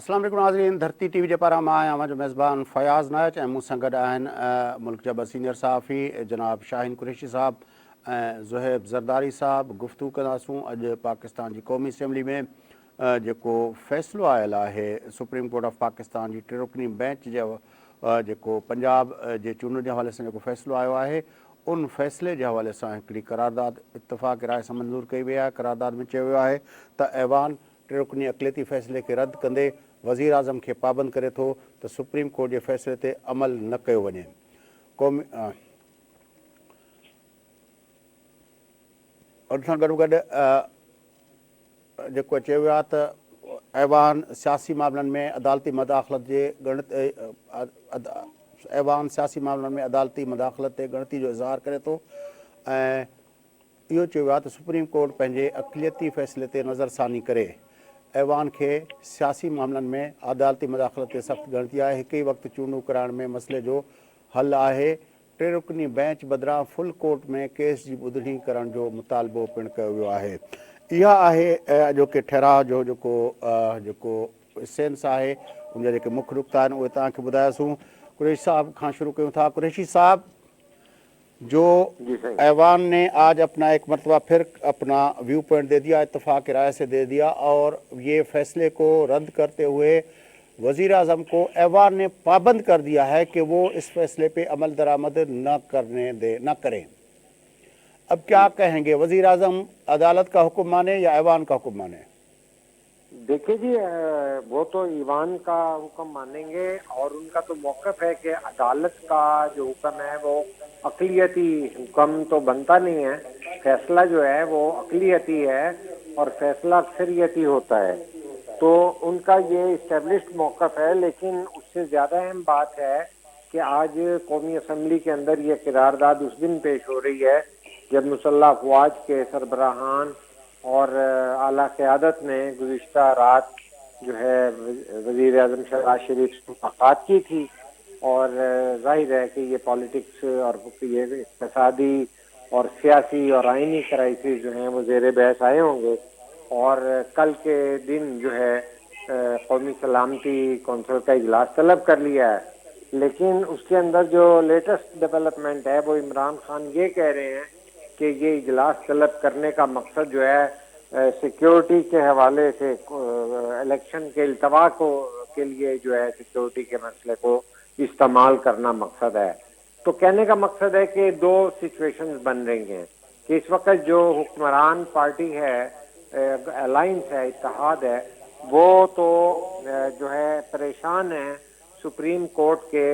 अस्सलाम वालेकुम नाज़रीन, धरती टीवी जे पारां मां आहियां जो मेज़बान फयाज़ नायच ऐं मूं सां गॾु आहिनि मुल्क जा ॿ सीनियर सहाफ़ी जनाब शाहीन कुरैशी साहब ऐं ज़ुहैब ज़रदारी साहब। गुफ़्तगू कंदासूं अॼु पाकिस्तान जी क़ौमी असैम्बली में जेको फ़ैसिलो आयल आहे सुप्रीम कोर्ट ऑफ पाकिस्तान जी टे रुकनी बेंच जो जेको पंजाब जे चूंडुनि जे हवाले सां जेको फ़ैसिलो आयो आहे उन फ़ैसिले जे हवाले सां हिकिड़ी करारदाद इत्तफ़ाक़ राय सां मंज़ूर कई वई आहे। करारदाद में चयो वियो आहे त ऐवान टे रुकनी अक़लियती फ़ैसिले खे रद्द कंदे वज़ीर आज़म खे पाबंद करे थो त सुप्रीम कोर्ट जे फ़ैसिले ते अमल न कयो वञे। क़ौमी उन सां गॾोगॾु जेको चयो वियो आहे त ऐवान सियासी मामलनि में अदालती मदाख़लत जे ऐवान सियासी मामलनि में अदालती मदाख़लत ते ॻणती जो इज़हार करे थो ऐं इहो चयो वियो आहे त सुप्रीम कोर्ट पंहिंजे अक़लियती फ़ैसिले ते नज़रसानी करे ऐवान खे सियासी मामलनि में अदालती मदाख़लत ते सख़्तु ॻणती आहे। हिकु ई वक़्तु चूंडूं कराइण में मसइले जो हल आहे। टे रुकनी बेंच बदिरां फुल कोर्ट में केस जी ॿुधणी करण जो मुतालबो पिणु कयो वियो आहे। इहा आहे अॼोके ठहराव जो जेको सेंस आहे, उनजा जेके मुख्य नुक़्ता आहिनि उहे तव्हांखे ॿुधायोसीं। कुरैशी साहब खां शुरू कयूं था। कुरैशी साहब, जो ऐवान ने आज अपना एक मरतबा फिर अपना व्यू पॉइंट दे दिया, इत्तफाक राय से दे दिया और ये फैसले को रद्द करते हुए वज़ीर आज़म को ऐवान ने पाबंद कर दिया है कि वो इस फैसले पे अमल दरामद न करें। अब क्या कहेंगे, वज़ीर आज़म अदालत का हुक्म माने या ऐवान का हुक्म माने? देखिए जी, वो तो ईवान का हुक्म मानेंगे और उनका तो मौक़िफ़ है कि अदालत का जो हुक्म है वो अक़लियती हुक्म तो बनता नहीं है। फैसला जो है वो अक़लियती है और फैसला अक्सरियती होता है, तो उनका ये इस्टेब्लिश्ड मौक़िफ़ है। लेकिन उससे ज़्यादा अहम बात है कि आज कौमी असम्बली के अंदर ये करारदाद उस दिन पेश हो रही है जब मुसल्लह अफ़वाज के सरबराहान और आला क़यादत ने गुज़िश्ता रात जो है वज़ीर आज़म शहबाज शरीफ से मुलाक़ात की थी और ज़ाहिर है कि ये पॉलिटिक्स और ये इक़्तिसादी और सियासी और आइनी क्राइसिस जो हैं वो ज़ेर बहस आए होंगे और कल के दिन जो है कौमी सलामती कौंसिल का इजलास तलब कर लिया है। लेकिन उसके अंदर जो लेटेस्ट डेवलपमेंट है वो इमरान खान ये कह रहे हैं कि ये इजलास तलब करने का मकसद जो है सिक्योरिटी के हवाले से इलेक्शन के इल्तवा के लिए जो है सिक्योरिटी के मसले को इस्तेमाल करना मकसद है। तो कहने का मकसद है कि दो सिचुएशंस बन रही हैं कि इस वक्त जो हुक्मरान पार्टी है, अलायंस है, इत्तेहाद है, वो तो जो है परेशान है सुप्रीम कोर्ट के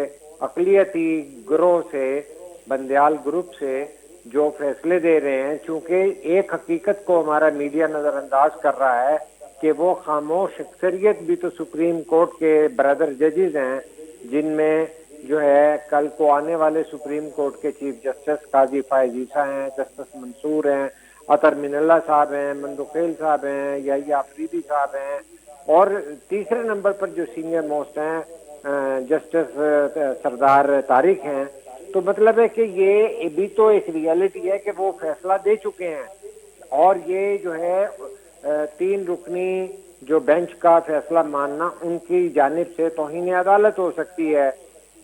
अक़लियती ग्रोह से, बंदयाल ग्रुप से जो फैसले दे रहे हैं। चूंकि एक हकीकत को हमारा मीडिया नज़रअंदाज कर रहा है कि वो खामोश अक्सरियत भी तो सुप्रीम कोर्ट के ब्रदर जजेस हैं, जिनमें जो है कल को आने वाले सुप्रीम कोर्ट के चीफ जस्टिस काजी फायज़ ईसा हैं, जस्टिस मंसूर हैं, अतर मिनल्ला साहब हैं, मंदुखेल साहब हैं, या अफरीदी साहब हैं, और तीसरे नंबर पर जो सीनियर मोस्ट हैं जस्टिस सरदार तारिक हैं। तो मतलब है कि ये भी तो एक रियलिटी है कि वो फैसला दे चुके हैं और ये जो है तीन रुकनी जो बेंच का फैसला मानना उनकी जानिब से तौहीन अदालत हो सकती है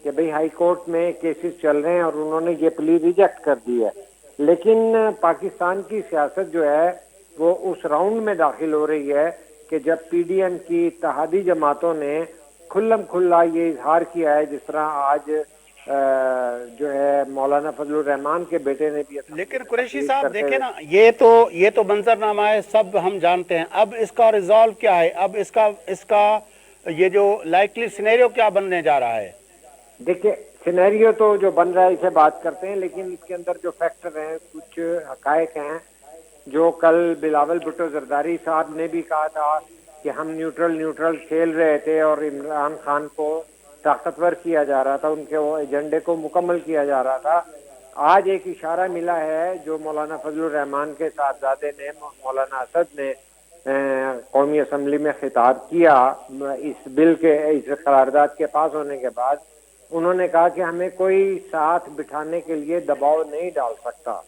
कि भाई हाई कोर्ट में केसेस चल रहे हैं और उन्होंने ये प्ली रिजेक्ट कर दी है। लेकिन पाकिस्तान की सियासत जो है वो उस राउंड में दाखिल हो रही है कि जब PDM की इत्तेहादी जमातों ने खुल्लम खुल्ला ये इजहार किया है, जिस तरह आज जो है मौलाना फजलुर रहमान के बेटे ने भी। लेकिन कुरैशी साहब देखें ना, ये तो मंजरनामा है, सब हम जानते हैं। अब इसका रिजॉल्व क्या है? अब इसका ये जो लाइकली सिनेरियो क्या बनने जा रहा है? देखिए, सिनेरियो तो जो बन रहा है इसे बात करते हैं, लेकिन इसके अंदर जो फैक्टर हैं, कुछ हकायक हैं जो कल बिलावल भुट्टो जरदारी साहब ने भी कहा था कि हम न्यूट्रल खेल रहे थे और इमरान खान को ताकतवर किया जा रहा था, उनके वो एजेंडे को मुकम्मल किया जा रहा था। आज एक इशारा मिला है जो मौलाना फजलुर रहमान के साहबजादे ने, मौलाना असद ने कौमी असम्बली में खिताब किया इस बिल के, इस करारदाद के पास होने के बाद। उन्होंने कहा कि हमें कोई साथ बिठाने के लिए दबाव नहीं डाल सकता,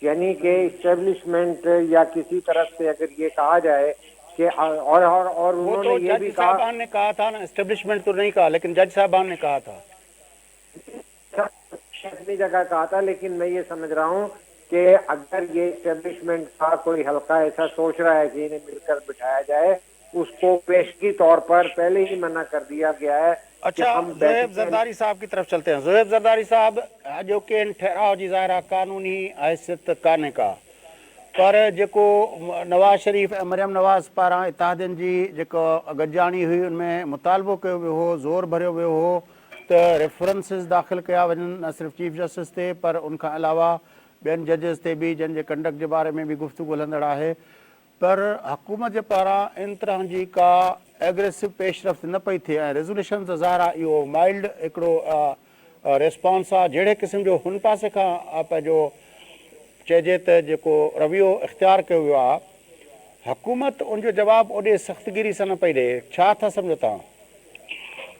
यानी कि इस्टेब्लिशमेंट या किसी तरफ से अगर ये कहा जाए कि और वो उन्होंने तो ये जज भी कहा, साहबान ने कहा था ना, एस्टेब्लिशमेंट तो नहीं कहा, लेकिन जज साहबान ने कहा था। अपनी जगह कहा था, लेकिन मैं ये समझ रहा हूँ कि अगर ये एस्टेब्लिशमेंट का कोई हल्का ऐसा सोच रहा है कि इन्हें मिलकर बिठाया जाए, उसको पेशगी तौर पर पहले ही मना कर दिया गया है कि अच्छा, हम ज़ोहेब बैठेंगे। जरदारी साहब की तरफ चलते हैं। ज़ोहेब जरदारी साहब, जो कि इन ठहराव जी ज़ाहिरा कानूनी हैसियत कान्हे का, पर जेको नवाज़ शरीफ़ ऐं मरियम नवाज़ पारां इतिहादियुनि जी जेको गॾिजाणी हुई, उनमें मुतालबो कयो वियो हो, ज़ोर भरियो वियो हो त रेफरेंसिस दाख़िल कया वञनि, न सिर्फ़ु चीफ जस्टिस ते पर उनखां अलावा ॿियनि जजिस ते बि, जंहिंजे कंडक्ट जे बारे में बि गुफ़्तगू हलंदड़ आहे। पर हुकूमत जे पारां इन तरह जी का एग्रेसिव पेशरफ़्त न पई थिए, ऐं रेज़ोल्यूशन त ज़ाहिर आहे इहो माइल्ड हिकिड़ो रिस्पॉन्स आहे। जहिड़े क़िस्म जो हुन पासे खां पंहिंजो चइजे त जेको रवियो इख़्तियार कयो वियो आहे, हुकूमत उनजो जवाबु ओॾे सख़्तगिरी सां न पई ॾिए। छा था सम्झो तव्हां?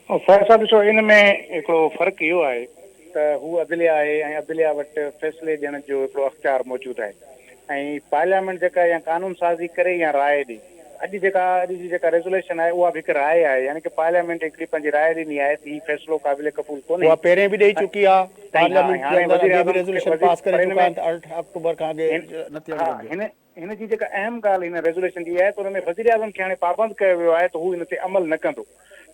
फ़ैज़ साहब, ॾिसो, इन में हिकिड़ो फ़र्क़ु इहो आहे त हू अदलिया आहे ऐं अदलिया वटि फ़ैसिले ॾियण जो हिकिड़ो अख़्तियार मौजूदु आहे, ऐं पार्लियामेंट जेका या क़ानून साज़ी करे या राय ॾे। अॼु जी जेका रेज़ोल्यूशन आहे उहा बि हिकु राय आहे, यानी कि पार्लियामेंट हिकिड़ी पंहिंजी राय ॾिनी आहे त हीउ फ़ैसिलो क़ाबिल क़बूल कोन्हे। उहा पहिरें बि ॾेई चुकी आहे, पार्लियामेंट जे हाणे अंदरि वज़ीर अॻे बि आज़म रेज़ोल्यूशन पास करे चुका आहिनि, त 8 अक्टूबर खां अॻे न थियणु हा, घुरिजे। हिन जी जेका अहम ॻाल्हि हिन रेज़ोल्यूशन जी आहे त हुन में वज़ीर आज़म खे हाणे पाबंद कयो वियो आहे त हू हिन ते अमल न कंदो।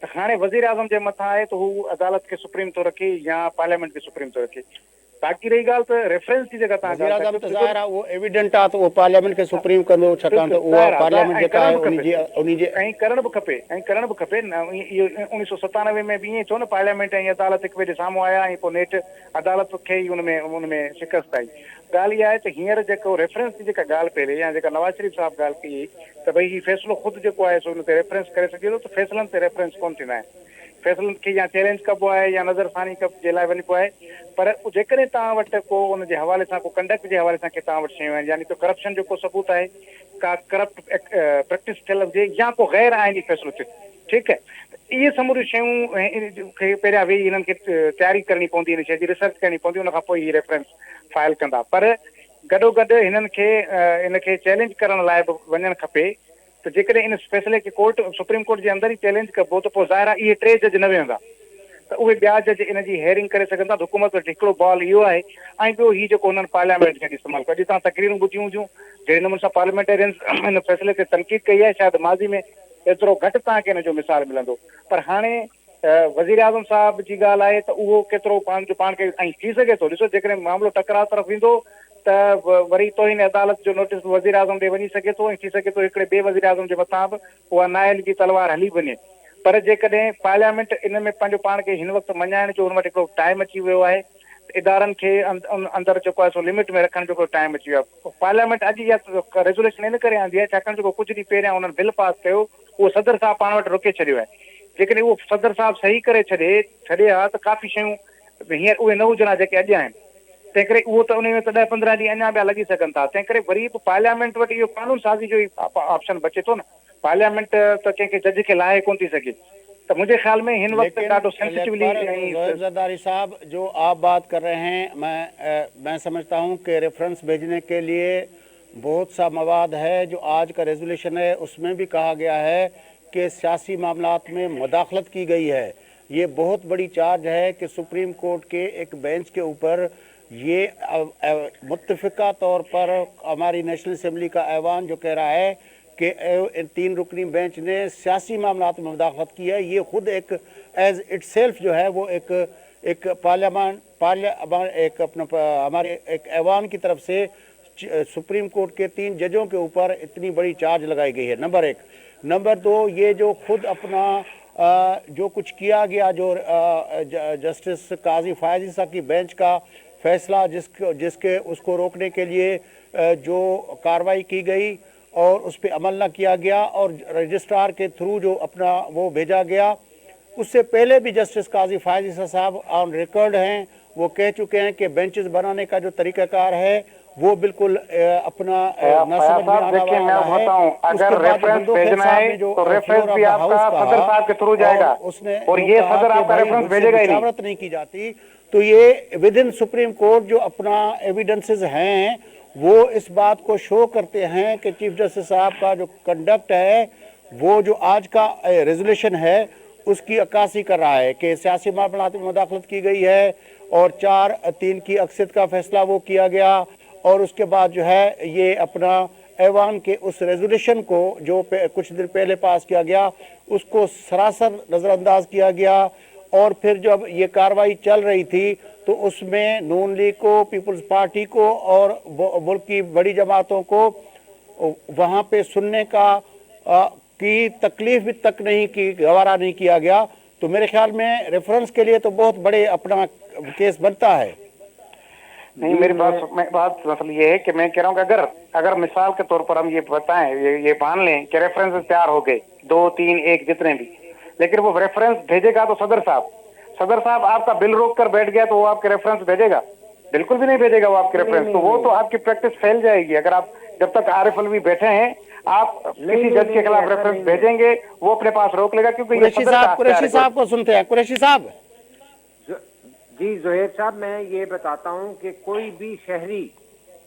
त हाणे वज़ीर आज़म जे मथां आहे त हू अदालत खे सुप्रीम थो रखे या पार्लियामेंट खे सुप्रीम थो रखे। बाक़ी रही ॻाल्हि त रेफरेंस जी जेका तव्हां वज़ीर ॻाल्हि था आज़म कयो, त ज़ाहिर आहे उहो एविडेंट आहे, त उहो पार्लियामेंट खे सुप्रीम कंदो, छाकाणि त उहा पार्लियामेंट जेका आहे उनजे ऐं करणु बि खपे न। इहो 1997 में बि ईअं थियो न, पार्लियामेंट ऐं अदालत हिकु ॿिए जे साम्हूं आया ऐं पोइ नेठि अदालत खे ई उनमें शिकस्त आई। ॻाल्हि इहा आहे त हींअर जेको रेफरेंस जी जेका ॻाल्हि पई रही, या जेका नवाज़ शरीफ़ साहब ॻाल्हि कई त भई हीउ फ़ैसिलो ख़ुदि जेको आहे सो हुन ते रेफरेंस करे सघे थो, त फ़ैसिलनि ते रेफरेंस कोन थींदा आहिनि। फ़ैसिलनि खे या चैलेंज कबो आहे या नज़रसानी जे लाइ वञिबो आहे। पर जेकॾहिं तव्हां वटि को उन जे हवाले सां, को कंडक्ट जे हवाले सां के तव्हां वटि शयूं आहिनि, यानी त करप्शन जो को सबूत आहे, का करप्ट प्रैक्टिस थियल हुजे, या को गैर आइनी फ़ैसिलो थिए, ठीकु है, इहे समूरियूं शयूं खे पहिरियां वेही हिननि खे तयारी करणी पवंदी, हिन शइ जी रिसर्च करणी पवंदी, उन खां पोइ हीअ रेफरेंस फाइल कंदा। पर गॾोगॾु हिननि खे इनखे चैलेंज करण लाइ बि वञणु खपे। त जेकॾहिं इन फैसले खे कोर्ट, सुप्रीम कोर्ट जे अंदरि ई चैलेंज कबो, त पोइ ज़ाहिर आहे इहे 3 जज न वेहंदा, त उहे ॿिया जज इन जी हेयरिंग करे सघंदा। हुकूमत वटि हिकिड़ो बॉल इहो आहे। ऐं ॿियो हीउ जेको हुननि पार्लियामेंट खे इस्तेमालु कयो, अॼु तव्हां तकरीरूं ॿुधियूं हुजूं जहिड़े नमूने सां पार्लियामेंटेरियंस हिन फ़ैसिले ते तनक़ीद कई आहे, शायदि माज़ी में एतिरो घटि तव्हांखे हिन जो मिसाल मिलंदो। पर हाणे वज़ीर आज़म साहब जी ॻाल्हि आहे त उहो केतिरो पाण खे, ऐं थी सघे थो, ॾिसो, जेकॾहिं मामिलो टकराव तरफ़ वेंदो त वरी तोहिन अदालत जो नोटिस वज़ीर आज़म ॾे वञी सघे थो, ऐं थी सघे थो हिकिड़े ॿिए वज़ीर आज़म जे मथां बि उहा नाइल जी तलवार हली वञे। पर जेकॾहिं पार्लियामेंट इन में पंहिंजो पाण खे हिन वक़्तु मञाइण जो हुन वटि हिकिड़ो टाइम अची वियो आहे, इदारनि खे अंदरि जेको आहे सो लिमिट में रखण जो टाइम अची वियो आहे। पार्लियामेंट अॼु इहा रेज़ोल्यूशन इन करे आंदी आहे छाकाणि जेको कुझु ॾींहुं पहिरियां हुननि बिल पास कयो, उहो सदर साहब पाण वटि रोके छॾियो आहे। जेकॾहिं उहो सदर साहब सही करे छॾे हा त काफ़ी शयूं हींअर उहे न हुजनि हा जेके अॼु आहिनि। तंहिं करे उहो त उन में त 10-15 ॾींहं अञा ॿिया लॻी सघनि था। तंहिं करे वरी बि पार्लियामेंट वटि इहो कानून साज़ी जो ई ऑप्शन बचे थो न। पार्लियामेंट त कंहिंखे जज खे लाहे कोन थी सघे। त मुंहिंजे ख्याल में हिन वक़्तु ॾाढो सेंसिटिवली। ज़ोहेब ज़रदारी साहब, जो आप बात कर रहे हैं, मैं समझता हूं कि रेफरेंस भेजने के लिए बहुत सा मवाद है। जो आज का रेजोल्यूशन है उसमें भी कहा गया है कि सियासी मामलात में मुदाखलत की गई है। ये बहुत बड़ी चार्ज है कि सुप्रीम कोर्ट के एक बेंच के ऊपर ये मुत्तफ़िका तौर पर हमारी नेशनल असम्बली का ऐवान जो कह रहा है कि 3 रुकनी बेंच ने सियासी मामलात में मुदाखलत की है, ये खुद एक एज इटसेल्फ जो है वो एक पार्लियामान एक अपना हमारे एक ऐवान की तरफ से सुप्रीम कोर्ट के 3 जजों के ऊपर इतनी बड़ी चार्ज लगाई गई है, नंबर 1। नंबर 2, ये जो खुद अपना जो कुछ किया गया, जो जस्टिस काजी फायज़ ईसा की बेंच का फैसला जिसके उसको रोकने के लिए जो कार्रवाई की गई और उस पर अमल न किया गया और रजिस्ट्रार के थ्रू जो अपना वो भेजा गया, उससे पहले भी जस्टिस काजी फायज़ ईसा साहब ऑन रिकॉर्ड हैं, वो कह चुके हैं कि बेंचेस बनाने का जो तरीक़ाकार है वो बिल्कुल अपना न समझ में आने वाला है। अगर रेफरेंस भेजना है तो रेफरेंस भी आपका सदर साहब के थ्रू जाएगा, उसने और ये सदर आपका रेफरेंस भेजेगा ही नहीं। की जाती, तो ये विद इन सुप्रीम कोर्ट जो अपना एविडेंसेस हैं وہ اس بات کو شو کرتے ہیں کہ چیف جسٹس صاحب کا جو کنڈکٹ ہے وہ جو آج کا ریزولوشن ہے اس کی عکاسی کر رہا ہے کہ سیاسی معاملات میں مداخلت کی گئی ہے اور 4-3 کی اکثریت کا فیصلہ وہ کیا گیا، اور اس کے بعد جو ہے یہ اپنا ایوان کے اس ریزولوشن کو جو کچھ دن پہلے پاس کیا گیا اس کو سراسر نظر انداز کیا گیا۔ اور پھر جب یہ کارروائی چل رہی تھی تو اس میں نون لیگ کو، پیپلز پارٹی کو اور ملک کی بڑی جماعتوں کو وہاں پہ سننے کی تکلیف بھی تک نہیں کی، گوارا نہیں کیا گیا۔ تو میرے خیال میں ریفرنس کے لیے تو بہت بڑے اپنا کیس بنتا ہے۔ نہیں، میری بات مسئلہ یہ ہے کہ میں کہہ رہا ہوں کہ اگر مثال کے طور پر ہم یہ بتائیں، یہ مان لیں کہ ریفرنس تیار ہو گئے 2، 3، 1 جتنے بھی، لیکن وہ ریفرنس بھیجے گا تو صدر صاحب آپ کا بل روک کر بیٹھ گیا تو وہ آپ کے ریفرنس بھیجے گا؟ بالکل بھی نہیں بھیجے گا وہ آپ کے ریفرنس، تو وہ تو آپ کی پریکٹس پھیل جائے گی۔ اگر آپ جب تک عارف الوی بیٹھے ہیں آپ کسی جج کے خلاف ریفرنس بھیجیں گے وہ اپنے پاس روک لے گا، کیونکہ یہ صدر کا قریشی صاحب کو سنتے ہیں۔ قریشی صاحب جی زہیر صاحب، میں یہ بتاتا ہوں کہ کوئی بھی شہری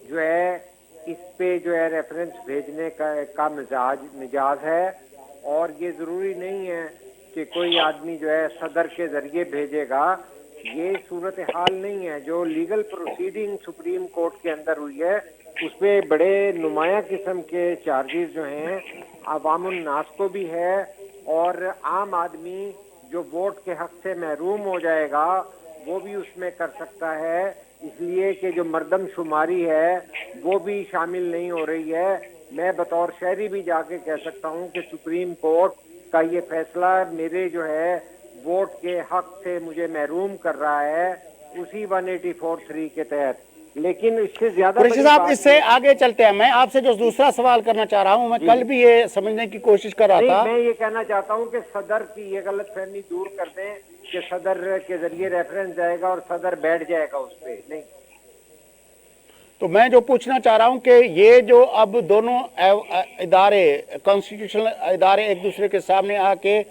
جو ہے اس پہ جو ہے ریفرنس بھیجنے کا مجاز ہے، اور یہ ضروری نہیں ہے کہ کوئی آدمی جو ہے صدر کے ذریعے بھیجے گا۔ یہ صورتحال نہیں ہے۔ جو لیگل پروسیڈنگ سپریم کورٹ کے اندر ہوئی ہے اس پہ بڑے نمایاں قسم کے چارجز جو ہیں عوام الناس کو بھی ہے، اور عام آدمی جو ووٹ کے حق سے محروم ہو جائے گا وہ بھی اس میں کر سکتا ہے، اس لیے کہ جو مردم شماری ہے وہ بھی شامل نہیں ہو رہی ہے۔ میں بطور شہری بھی جا کے کہہ سکتا ہوں کہ سپریم کورٹ کا یہ فیصلہ میرے جو ہے ووٹ کے حق سے مجھے محروم کر رہا ہے اسی 184(3) کے تحت۔ لیکن اس سے زیادہ قریشی صاحب اس سے آگے چلتے ہیں، میں آپ سے جو دوسرا سوال کرنا چاہ رہا ہوں، میں کل بھی یہ سمجھنے کی کوشش کر رہا تھا۔ میں یہ کہنا چاہتا ہوں کہ صدر کی یہ غلط فہمی دور کر دیں کہ صدر کے ذریعے ریفرنس جائے گا اور صدر بیٹھ جائے گا اس پہ، نہیں۔ تو میں جو پوچھنا چاہ رہا ہوں کہ یہ جو اب دونوں ادارے، کانسٹیٹیوشنل ادارے ایک دوسرے کے سامنے آ کے،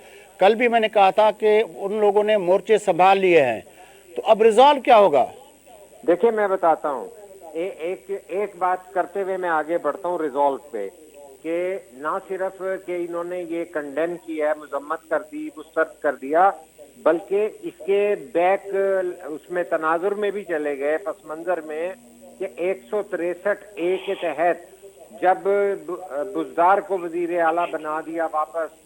کل بھی میں نے کہا تھا کہ ان لوگوں نے مورچے سنبھال لیے ہیں، تو اب ریزالو کیا ہوگا؟ دیکھیں میں بتاتا ہوں، ایک بات کرتے ہوئے میں آگے بڑھتا ہوں ریزالو پہ، کہ نہ صرف کہ انہوں نے یہ کنڈیم کیا ہے، مذمت کر دی، مسترد کر دیا، بلکہ اس کے بیک اس میں تناظر میں بھی چلے گئے، پس منظر میں، کہ 163(a) کے تحت جب بزدار کو وزیر اعلیٰ بنا دیا واپس،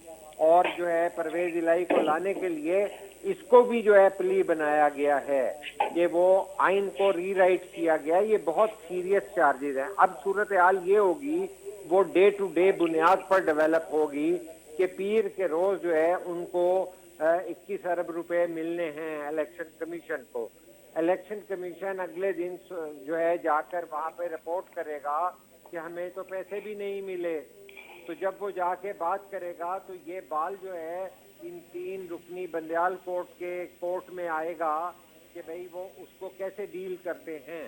اور جو ہے پرویز الہی کو لانے کے لیے اس کو بھی جو ہے پلی بنایا گیا ہے کہ وہ آئین کو ری رائٹ کیا گیا۔ یہ بہت سیریس چارجز ہیں۔ اب صورتحال یہ ہوگی، وہ ڈے ٹو ڈے بنیاد پر ڈیولپ ہوگی کہ پیر کے روز جو ہے ان کو 21 ارب روپے ملنے ہیں الیکشن کمیشن کو۔ الیکشن کمیشن اگلے دن جو ہے جا کر وہاں پہ رپورٹ کرے گا کہ ہمیں تو پیسے بھی نہیں ملے، تو جب وہ جا کے بات کرے گا تو یہ بال جو ہے ان 3 رکنی بندیال کورٹ میں آئے گا کہ بھئی وہ اس کو کیسے ڈیل کرتے ہیں،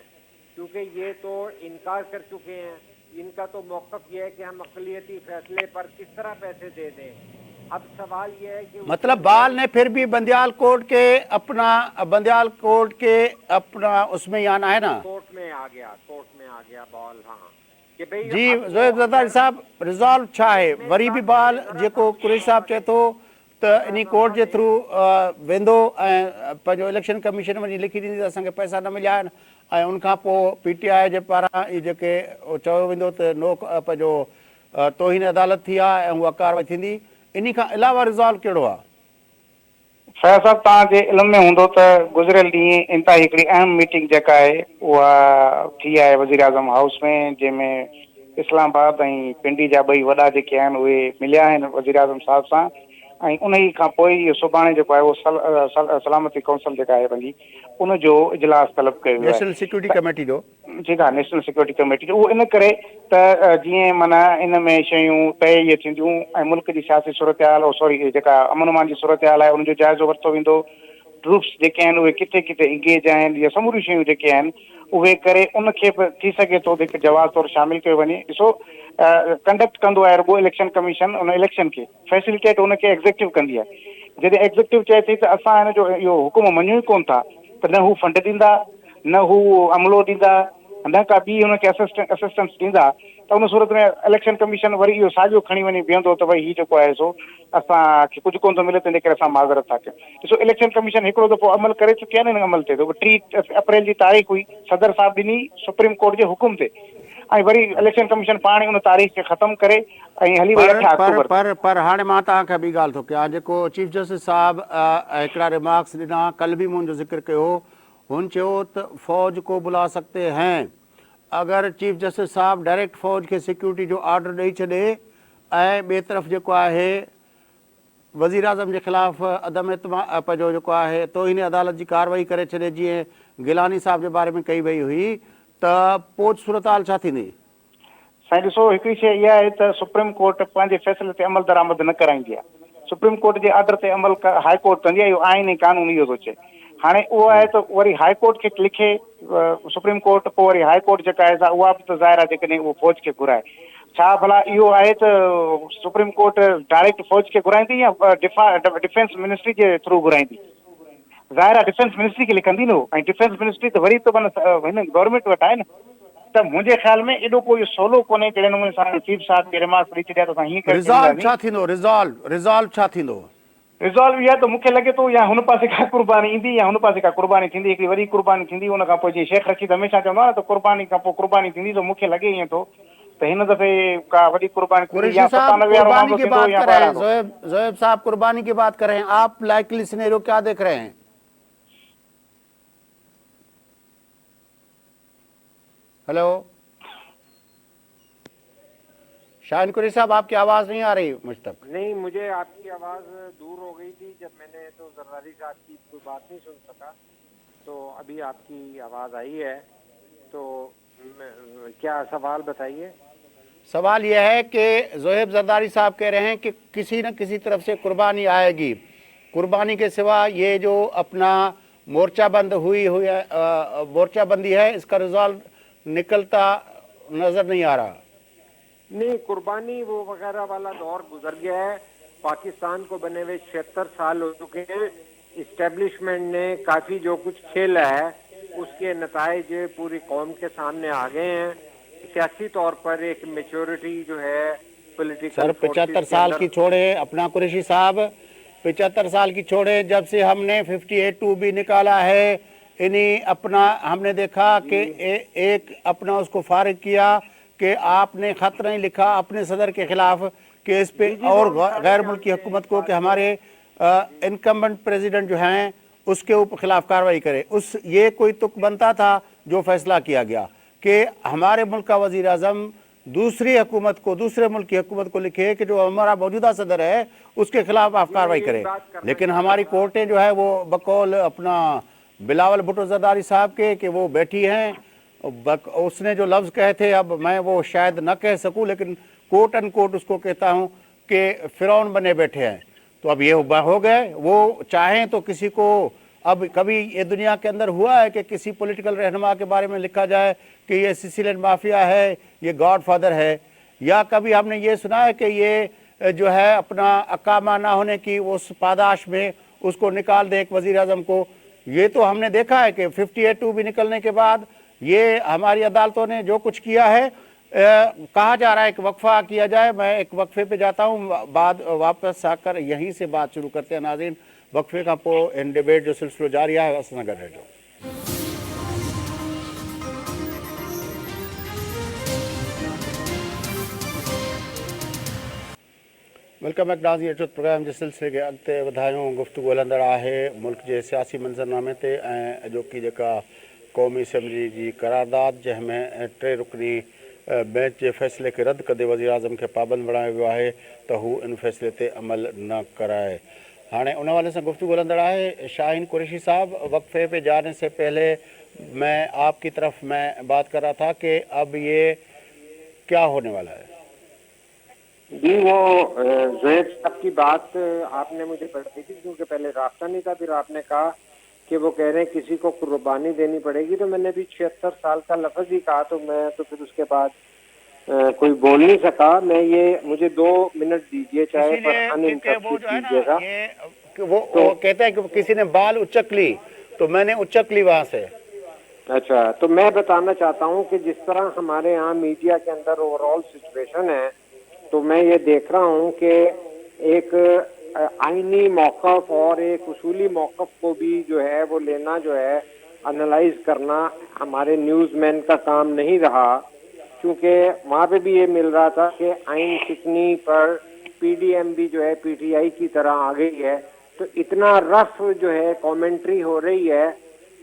کیونکہ یہ تو انکار کر چکے ہیں۔ ان کا تو موقف یہ ہے کہ ہم اقلیتی فیصلے پر کس طرح پیسے دے دیں۔ اب سوال یہ ہے کہ مطلب بال نے پھر بھی بندیال کورٹ کے اپنا اس میں آنا ہے نا، کورٹ میں آ گیا بال، ہاں کہ بھئی جی زہیر زرداری صاحب ریزالو چھا ہے وری بھی بال جيڪو قريشي صاحب چئي ٿو ته انهي کورٹ جي ٿرو ويندو ۽ پنهنجو الیڪشن کميشن وڃي لکي ڏيندي ته اسان کي پئسا نہ مليا آهن، ۽ ان کان پوءِ پي ٽي آءِ جي پاران اهي جيڪي چيو ويندو ته نو پنهنجو توهين عدالت ٿي آهي ۽ اها ڪاروائی ٿيندي۔ انهي کان علاوه ریزالو کهڙو आहे؟ فیض صاحب تव्हां जे इल्म में हूंदो त गुज़िरियल ॾींहुं इंतिहाई हिकिड़ी अहम मीटिंग जेका आहे उहा थी आहे वज़ीर आज़म हाउस में, जंहिंमें इस्लामाबाद ऐं पिंडी जा 2 वॾा जेके आहिनि उहे मिलिया आहिनि वज़ीर आज़म साहिब सां, ऐं उन ई खां पोइ इहो सुभाणे जेको आहे उहो सलामती काउंसिल जेका आहे पंहिंजी उन जो इजलास तलब कयो वियो आहे, नेशनल सिक्योरिटी कमेटी जो, जेका नेशनल सिक्योरिटी कमेटी जो। उहो इन करे त जीअं माना इन में शयूं तय इहे थींदियूं ऐं मुल्क जी सियासी सूरतहाल जेका अमन अमान जी सूरतहाल आहे उनजो जाइज़ो वरितो वेंदो, ट्रूप्स जेके आहिनि उहे किथे किथे इंगेज आहिनि, या समूरियूं शयूं जेके आहिनि उहे करे उनखे बि थी सघे थो हिकु जवाब तौरु शामिल कयो वञे। ॾिसो कंडक्ट कंदो आहे रुॻो इलेक्शन कमीशन, उन इलेक्शन खे फैसिलिटेट उनखे एग्ज़ेक्टिव कंदी आहे। जॾहिं एग्ज़ेक्टिव चए थी त असां हिन जो इहो हुकुम मञूं ई कोन था, त न हू फंड ॾींदा, न हू अमलो ॾींदा, न का ॿी हुनखे असिस्टेंस ॾींदा त उन सूरत में इलेक्शन कमीशन वरी इहो साॻियो खणी वञी बीहंदो त भई हीउ जेको आहे सो असांखे कुझु कोन थो मिले तंहिंजे करे असां माज़रत था कयूं। ॾिसो इलेक्शन कमीशन हिकिड़ो दफ़ो अमल करे चुकिया आहिनि, हिन अमल ते 3 अप्रैल जी तारीख़ हुई, सदर साहब ॾिनी सुप्रीम कोर्ट जे हुकुम ते, ऐं वरी इलेक्शन कमीशन पाण ई उन तारीख़ खे ख़तमु करे ऐं हली वई 8 अक्टूबर ते। पर हाणे मां तव्हांखे ॿी ॻाल्हि थो कयां, जेको चीफ जस्टिस साहब हिकिड़ा रिमार्क्स ॾिना, कल बि मुंहिंजो ज़िक्र कयो, हुन चयो त फ़ौज को बुला सकते हैं। अगर चीफ जस्टिस साहब डायरेक्ट फ़ौज के सिक्योरिटी जो ऑर्डर ॾेई छॾे ऐं ॿिए तरफ़ जेको आहे वज़ीर आज़म जे ख़िलाफ़ अदम एतमाद जो जेको आहे तौहीन अदालत जी कार्रवाई करे छॾे, जीअं गिलानी साहब जे बारे में कई वई हुई, त पोइ सूरत हाल छा थींदी? साईं ॾिसो, हिकिड़ी शइ इहा आहे त सुप्रीम कोर्ट पंहिंजे फ़ैसिले ते अमल दरामद न कराईंदी आहे। सुप्रीम कोर्ट जे ऑर्डर ते अमल हाई कोर्ट कंदी आहे, इहो आइन ऐं कानून इहो थो चए। हाणे उहो आहे त वरी हाई कोर्ट खे लिखे सुप्रीम कोर्ट, पोइ वरी हाई कोर्ट जेका आहे उहा बि त ज़ाहिर आहे जेकॾहिं उहो फ़ौज खे घुराए, छा भला इहो आहे त सुप्रीम कोर्ट डायरेक्ट फ़ौज खे घुराईंदी या डिफेंस मिनिस्ट्री जे थ्रू घुराईंदी? ज़ाहिर आहे डिफेंस मिनिस्ट्री खे लिखंदी न, ऐं डिफेंस मिनिस्ट्री त वरी त हिन गवर्नमेंट वटि आहे न। त मुंहिंजे ख़्याल में एॾो कोई सवलो कोन्हे जहिड़े नमूने सां चीफ साहब खे रिमार्क्स ॾेई छॾिया त असां हीअं करे रिज़ॉल्व छा थींदो? रिज़ॉल्व छा थींदो? रिज़ॉल्व इहा त मूंखे लॻे थो या हुन पासे खां कुर्बानी ईंदी या हुन पासे खां कुर्बानी थींदी, हिकिड़ी वॾी कुर्बानी थींदी। हुन खां पोइ जीअं शेख रशीद हमेशह चवंदो आहे न त कुर्बानी खां पोइ कुर्बानी थींदी, त मूंखे लॻे ईअं थो त हिन दफ़े का वॾी कुर्बानी थींदी, या 97 वारो मामलो थींदो या 12 वारो। ज़ोएब साहब कुर्बानी की बात कर रहे हैं, आप लाइकली सिनेरियो क्या देख रहे हैं? हेलो शाहिन कुरैशी साहब, आपकी आवाज़ नहीं आ रही मुझ तक। नहीं, मुझे आपकी आवाज़ दूर हो गई थी जब मैंने तो जरदारी साहब की कोई बात नहीं सुन सका, तो अभी आपकी आवाज़ आई है। तो क्या सवाल बताइए। सवाल यह है कि ज़ोहेब जरदारी साहब कह रहे हैं कि किसी न किसी तरफ से कुर्बानी आएगी, कुर्बानी के सिवा ये जो अपना मोर्चाबंद हुई मोर्चाबंदी है, इसका रिजॉल्व निकलता नज़र नहीं आ रहा। नहीं, कुर्बानी वो वगैरह वाला दौर गुजर गया है। पाकिस्तान को बने हुए 76 साल हो चुके हैं। इस्टेब्लिशमेंट ने काफ़ी जो कुछ खेला है उसके नताइज पूरी कौम के सामने आ गए हैं। सियासी तौर पर एक मेच्योरिटी जो है पॉलिटिकल, सर 75 साल की छोड़े अपना कुरैशी साहब, 75 साल की छोड़े, जब से हमने 58(2) भी निकाला है, इन्हीं अपना हमने देखा कि एक अपना उसको फारिग किया कि आपने खत नहीं लिखा अपने सदर के खिलाफ कि इस पे और गैर मुल्की हुकूमत को कि हमारे इनकम्बेंट प्रेसिडेंट जो हैं उसके ऊपर खिलाफ कार्रवाई करे। ये कोई तुक बनता था जो फैसला किया गया कि हमारे मुल्क का वज़ीर आज़म दूसरी हुकूमत को, दूसरे मुल्क की हुकूमत को लिखे कि जो हमारा मौजूदा सदर है उसके खिलाफ आप कार्रवाई करें। लेकिन हमारी कोर्टें जो है वो बकौल अपना बिलावल भुट्टो जरदारी साहब के कि वो बैठी हैं, उसने जो लफ्ज़ कहे थे, अब मैं वो शायद न कह सकूं, लेकिन कोट एंड कोट उसको कहता हूं कि फ़िरौन बने बैठे हैं। तो अब ये हो गए, वो चाहें तो किसी को, अब कभी ये दुनिया के अंदर हुआ है कि किसी पॉलिटिकल रहनुमा के बारे में लिखा जाए कि ये सिसिलियन माफिया है, ये गॉड फादर है, या कभी हमने ये सुना है कि ये जो है अपना अकामा ना होने की उस पादाश में उसको निकाल दे एक वज़ीर आज़म को। ये तो हमने देखा है कि 58(2) भी निकलने के बाद ये हमारी अदालतों ने जो कुछ किया है, कहा जा रहा है कि वक्फा किया जाए। मैं एक वक्फे पे जाता हूँ, बाद वापस आकर यहीं से बात शुरू करते हैं। नाज़रीन, वक्फे का पोइ इन डिबेट जो सिलसिलो जारी है, असां सां गॾु रहिजो। वेलकम बैक नाज़रीन, अचो प्रोग्राम जे सिलसिले खे अॻिते वधायूं। गुफ़्तगू हलंदड़ आहे मुल्क जे सियासी मंज़रनामे ते ऐं अॼोकी जेका क़ौमी असैम्बली जी करारदाद, जंहिंमें 3 रुकनी बेंच जे फ़ैसिले खे रद्द कंदे वज़ीर आज़म खे पाबंद बणायो वियो आहे त हू इन फ़ैसिले ते अमल न कराए। हाणे उन वाले से गुफ्तगू हलंदड़ आहे। शाहीन कुरैशी साहब, वक्फे पे जाने से पहले मैं आपकी तरफ मैं बात कर रहा था कि अब ये क्या होने वाला है? जी, वो ज़ोहेब साहब की बात आपने मुझे बताई थी, क्योंकि पहले रास्ता नहीं था, फिर आपने कहा कि वो कह रहे हैं किसी को कुर्बानी देनी पड़ेगी, तो मैंने भी 76 साल का लफ्ज़ ही कहा, तो मैं तो फिर उसके बाद कोई बोल नहीं सका। मैं ये, मुझे 2 मिनट दीजिए, चाहे पर अनइंटरप्टेड कीजिएगा। वो कहते हैं कि किसी ने बाल उचक ली, तो मैंने उचक ली वहां से। अच्छा, तो मैं बताना चाहता हूँ कि जिस तरह हमारे यहाँ मीडिया के अंदर ओवरऑल सिचुएशन है, तो मैं ये देख रहा हूँ कि एक आईनी मौक़िफ़ और एक उसूली मौक़िफ़ को भी जो है वो लेना, जो है एनालाइज करना हमारे न्यूज़मैन का काम नहीं रहा, क्योंकि वहाँ पे भी ये मिल रहा था कि आइन शिकनी पर पीडीएम भी जो है पीटीआई की तरह आ गई है। तो इतना रफ जो है कमेंट्री हो रही है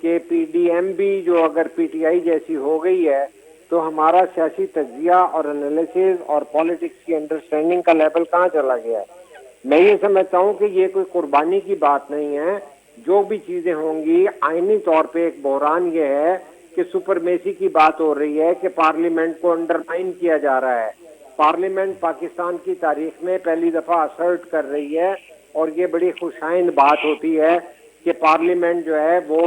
कि पीडीएम भी जो अगर पीटीआई जैसी हो गई है तो हमारा सियासी तज्जिया और एनालिसिस और पॉलिटिक्स की अंडरस्टैंडिंग का लेवल कहाँ चला गया है। मैं ये समझता हूँ कि ये कोई कुर्बानी की बात नहीं है। जो भी चीजें होंगी आईनी तौर पे एक बहरान ये है कि सुपरमेसी की बात हो रही है कि पार्लियामेंट को अंडरमाइन किया जा रहा है। पार्लियामेंट पाकिस्तान की तारीख में पहली दफा असर्ट कर रही है और ये बड़ी खुशाइंद बात होती है कि पार्लियामेंट जो है वो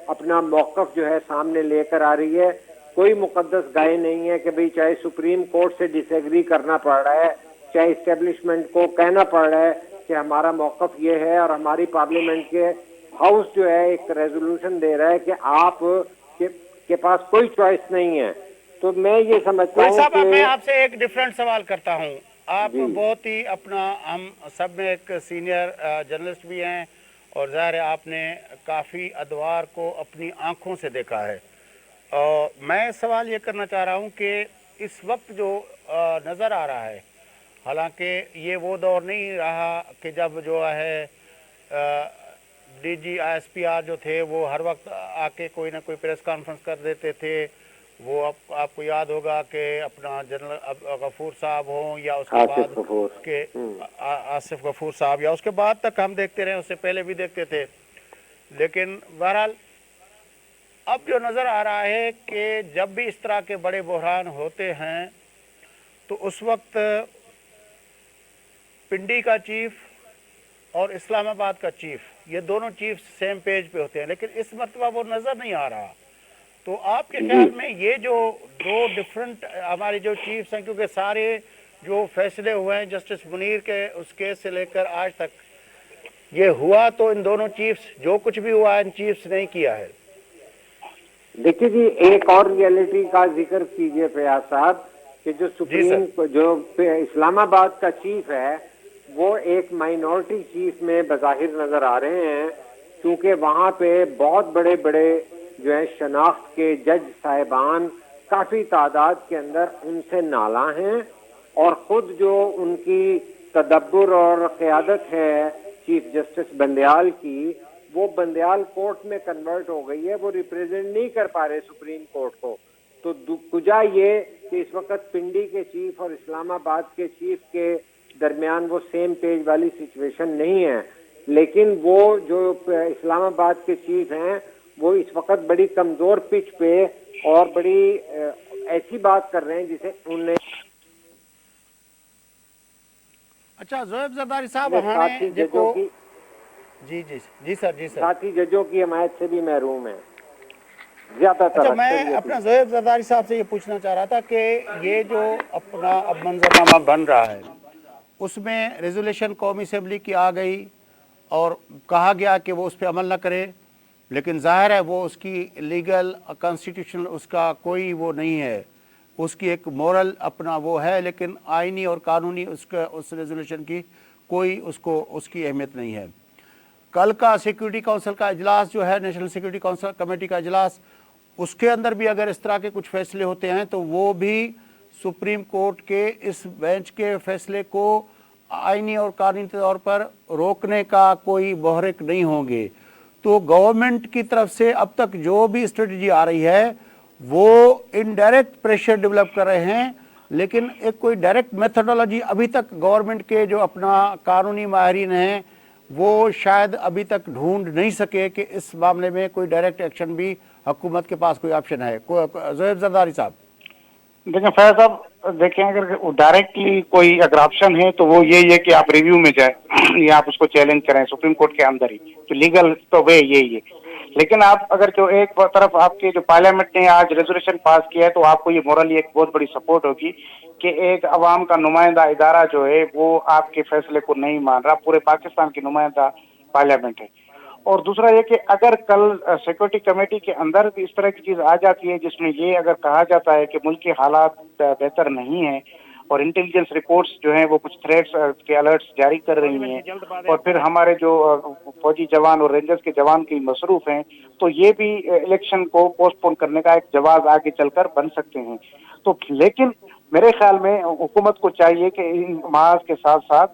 अपना मौक़िफ़ जो है सामने लेकर आ रही है। कोई मुकद्दस गाय नहीं है कि भाई चाहे सुप्रीम कोर्ट से डिसएग्री करना पड़ रहा है, चाहे इस्टेब्लिशमेंट को कहना पड़ रहा है कि हमारा मौक़िफ़ ये है, और हमारी पार्लियामेंट के हाउस जो है एक रेजोल्यूशन दे रहा है कि आप के पास कोई चॉइस नहीं है। तो मैं ये समझता हूँ कि मैं आपसे एक डिफरेंट सवाल करता हूँ। आप बहुत ही अपना, हम सब में एक सीनियर जर्नलिस्ट भी हैं और ज़ाहिर है आपने काफ़ी अदवार को अपनी आँखों से देखा है। मैं सवाल ये करना चाह रहा हूँ कि इस वक्त जो नज़र आ रहा है, हालांकि ये वो दौर नहीं रहा कि जब जो है डीजी ISPR जो थे वो हर वक्त आके कोई ना कोई प्रेस कॉन्फ्रेंस कर देते थे। वो आपको याद होगा कि अपना जनरल गफूर साहब हों या उसके बाद के आसिफ गफूर साहब, या उसके बाद तक हम देखते रहे, उससे पहले भी देखते थे। लेकिन बहरहाल अब जो नज़र आ रहा है कि जब भी इस तरह के बड़े बहरान होते हैं तो उस वक्त पिंडी का चीफ और इस्लामाबाद का चीफ, ये दोनों चीफ सेम पेज पे होते हैं, लेकिन इस मरतबा वो नज़र नहीं आ रहा। तो आपके ख्याल में ये जो दो डिफरेंट हमारे जो चीफ्स हैं, क्योंकि सारे जो फैसले हुए हैं जस्टिस मुनीर के उस केस से लेकर आज तक ये हुआ, तो इन दोनों चीफ्स जो कुछ भी हुआ इन चीफ्स ने किया है। देखिए जी, एक और रियलिटी का जिक्र कीजिए फयाज साहब कि जो सुप्रीम जो इस्लामाबाद का चीफ है वो एक माइनॉरिटी चीफ में बज़ाहिर नजर आ रहे हैं, क्योंकि वहाँ पे बहुत बड़े बड़े जो है शनाख्त के जज साहिबान काफी तादाद के अंदर उनसे नाला हैं, और खुद जो उनकी तदब्बुर और क़यादत है चीफ जस्टिस बंदयाल की, वो बंदयाल कोर्ट में कन्वर्ट हो गई है, वो रिप्रेजेंट नहीं कर पा रहे सुप्रीम कोर्ट को। तो कुजा ये कि इस वक्त पिंडी के चीफ और इस्लामाबाद के चीफ के दरमियान वो सेम पेज वाली सिचुएशन नहीं है, लेकिन वो जो इस्लामाबाद के चीफ हैं वो इस वक्त बड़ी कमजोर पिच पे और बड़ी ऐसी बात कर रहे हैं जिसे उन्हें। अच्छा ज़ोएब ज़रदारी साहब, हाणे जेको जी जी जी सर, जी सर, साथी जजों की हमायत से भी महरूम है ज्यादातर। अच्छा, मैं अपना ज़ोएब ज़रदारी साहब से ये पूछना चाह रहा था कि ये जो अपना अब मंजरनामा बन रहा है उसमें रेजोल्यूशन कौमी असम्बली की आ गई और कहा गया कि वो उस पर अमल न करे, लेकिन ज़ाहिर है वो उसकी लीगल कॉन्स्टिट्यूशनल उसका कोई वो नहीं है, उसकी एक मोरल अपना वो है, लेकिन आइनी और कानूनी उसका उस रेजोल्यूशन की कोई उसको उसकी अहमियत नहीं है। कल का सिक्योरिटी काउंसिल का इजलास जो है, नेशनल सिक्योरिटी काउंसिल कमेटी का इजलास, उसके अंदर भी अगर इस तरह के कुछ फैसले होते हैं तो वो भी सुप्रीम कोर्ट के इस बेंच के फैसले को आईनी और कानूनी तौर पर रोकने का कोई मुहर्रिक नहीं होंगे। तो गवर्नमेंट की तरफ से अब तक जो भी स्ट्रेटजी आ रही है वो इनडायरेक्ट प्रेशर डेवलप कर रहे हैं, लेकिन एक कोई डायरेक्ट मेथोडोलॉजी अभी तक गवर्नमेंट के जो अपना कानूनी माहिरीन हैं वो शायद अभी तक ढूंढ नहीं सके कि इस मामले में कोई डायरेक्ट एक्शन भी हुकूमत के पास कोई ऑप्शन है। ज़ोएब ज़रदारी साहब देखें फैज साहब, देखें अगर डायरेक्टली कोई अगर ऑप्शन है तो वो यही है कि आप रिव्यू में जाए या आप उसको चैलेंज करें सुप्रीम कोर्ट के अंदर ही, तो लीगल तो वे यही है। लेकिन आप अगर जो एक तरफ आपके जो पार्लियामेंट ने आज रेजोल्यूशन पास किया है तो आपको ये मोरली एक बहुत बड़ी सपोर्ट होगी कि एक अवाम का नुमाइंदा इदारा जो है वो आपके फैसले को नहीं मान रहा, पूरे पाकिस्तान की नुमाइंदा पार्लियामेंट है। اور دوسرا یہ کہ اگر کل سیکورٹی کمیٹی کے اندر بھی اس طرح کی چیز آ جاتی ہے جس میں یہ اگر کہا جاتا ہے کہ ملک کے حالات بہتر نہیں ہیں اور انٹیلیجنس رپورٹس جو ہیں وہ کچھ تھریٹس کے الرٹس جاری کر رہی ہیں اور پھر ہمارے جو فوجی جوان اور رینجرز کے جوان کی مصروف ہیں، تو یہ بھی الیکشن کو پوسٹ پون کرنے کا ایک جواز آگے چل کر بن سکتے ہیں۔ تو لیکن میرے خیال میں حکومت کو چاہیے کہ ان محاذ کے ساتھ ساتھ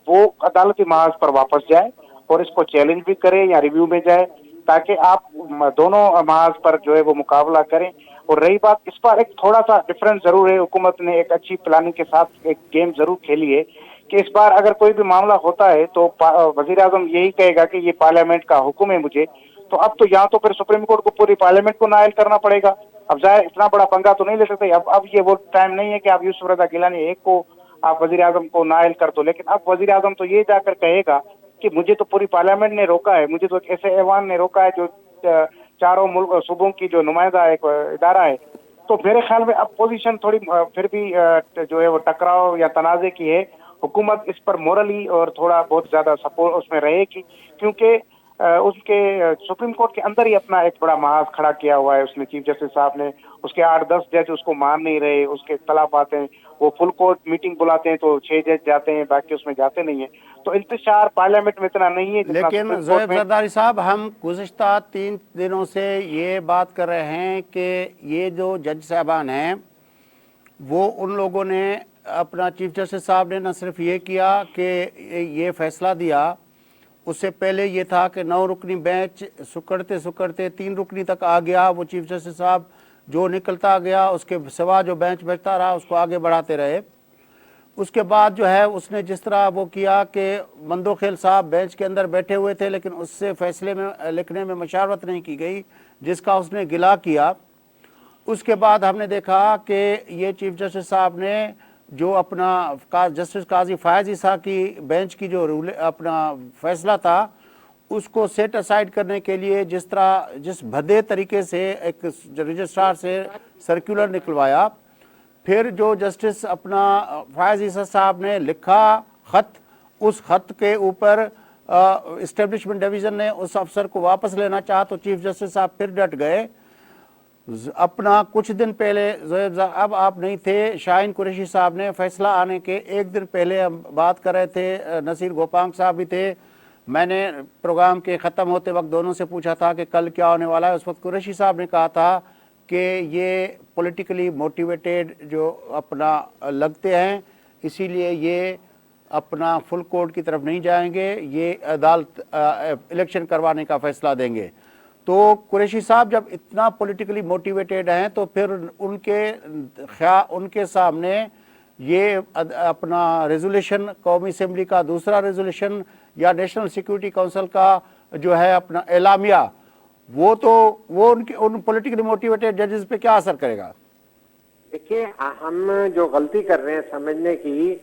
وہ عدالتی محاذ پر واپس جائے اور اس کو چیلنج بھی کرے یا ریویو میں جائے، تاکہ آپ دونوں محاذ پر جو ہے وہ مقابلہ کریں۔ اور رہی بات، اس پر ایک تھوڑا سا ڈفرنس ضرور ہے، حکومت نے ایک اچھی پلاننگ کے ساتھ ایک گیم ضرور کھیلی ہے کہ اس بار اگر کوئی بھی معاملہ ہوتا ہے تو وزیر اعظم یہی کہے گا کہ یہ پارلیمنٹ کا حکم ہے مجھے، تو اب تو یہاں تو پھر سپریم کورٹ کو پوری پارلیمنٹ کو نائل کرنا پڑے گا۔ اب ظاہر اتنا بڑا پنگا تو نہیں لے سکتے، اب یہ وہ ٹائم نہیں ہے کہ آپ یوسف رضا گیلانی ایک کو آپ وزیر اعظم کو نائل کر دو، لیکن اب وزیر اعظم تو یہ جا کر کہے گا کہ مجھے تو پوری پارلیمنٹ نے روکا ہے، مجھے تو ایک ایسے ایوان نے روکا ہے جو چاروں ملک صوبوں کی جو نمائندہ ایک ادارہ ہے۔ تو میرے خیال میں اب پوزیشن تھوڑی پھر بھی جو ہے وہ ٹکراؤ یا تنازع کی ہے۔ حکومت اس پر مورلی اور تھوڑا بہت زیادہ سپورٹ اس میں رہے گی، کیونکہ اس کے سپریم کورٹ کے اندر ہی اپنا ایک بڑا محاذ کھڑا کیا ہوا ہے اس نے، چیف جسٹس صاحب نے۔ اس کے 8-10 جج اس کو مان نہیں رہے، اس کے اختلافات ہیں، وہ فل کورٹ میٹنگ بلاتے ہیں تو 6 جج جاتے ہیں، باقی اس میں جاتے نہیں ہیں۔ تو انتشار پارلیمنٹ میں اتنا نہیں ہے جتنا لیکن سپریم کورٹ زویب میں۔ زرداری صاحب، ہم گزشتہ 3 دنوں سے یہ بات کر رہے ہیں کہ یہ جو جج صاحبان ہیں وہ ان لوگوں نے اپنا چیف جسٹس صاحب نے نہ صرف یہ کیا کہ یہ فیصلہ دیا، اس سے پہلے یہ تھا کہ 9 رکنی بینچ سکڑتے 3 رکنی تک آ گیا۔ وہ چیف جسٹس صاحب جو نکلتا گیا اس کے سوا جو بینچ بچتا رہا اس کو آگے بڑھاتے رہے۔ اس کے بعد جو ہے اس نے جس طرح وہ کیا کہ مندوخیل صاحب بینچ کے اندر بیٹھے ہوئے تھے لیکن اس سے فیصلے میں لکھنے میں مشاورت نہیں کی گئی، جس کا اس نے گلا کیا۔ اس کے بعد ہم نے دیکھا کہ یہ چیف جسٹس صاحب نے جو اپنا جسٹس قاضی فائز عیسیٰ کی بینچ کی جو اپنا فیصلہ تھا اس کو سیٹ اسائیڈ کرنے کے لیے جس بھدے طریقے سے ایک رجسٹرار سے سرکولر نکلوایا، پھر جو جسٹس اپنا فائز عیسیٰ صاحب نے لکھا خط، اس خط کے اوپر اسٹیبلشمنٹ ڈویژن نے اس افسر کو واپس لینا چاہا تو چیف جسٹس صاحب پھر ڈٹ گئے۔ اپنا کچھ دن پہلے اب آپ نہیں تھے، شاہین قریشی صاحب نے فیصلہ آنے کے 1 دن پہلے ہم بات کر رہے تھے، نصیر گوپانگ صاحب بھی تھے، میں نے پروگرام کے ختم ہوتے وقت دونوں سے پوچھا تھا کہ کل کیا ہونے والا ہے۔ اس وقت قریشی صاحب نے کہا تھا کہ یہ پولیٹیکلی موٹیویٹیڈ جو اپنا لگتے ہیں، اسی لیے یہ اپنا فل کورٹ کی طرف نہیں جائیں گے، یہ عدالت الیکشن کروانے کا فیصلہ دیں گے۔ تو قریشی صاحب جب اتنا پولیٹیکلی موٹیویٹیڈ ہیں تو پھر ان کے سامنے یہ اپنا ریزولوشن قومی اسمبلی کا دوسرا ریزولوشن یا نیشنل سیکیورٹی کونسل کا جو ہے اپنا اعلامیہ، وہ ان پولیٹیکلی موٹیویٹیڈ ججز پہ کیا اثر کرے گا؟ دیکھیے، ہم جو غلطی کر رہے ہیں سمجھنے کی،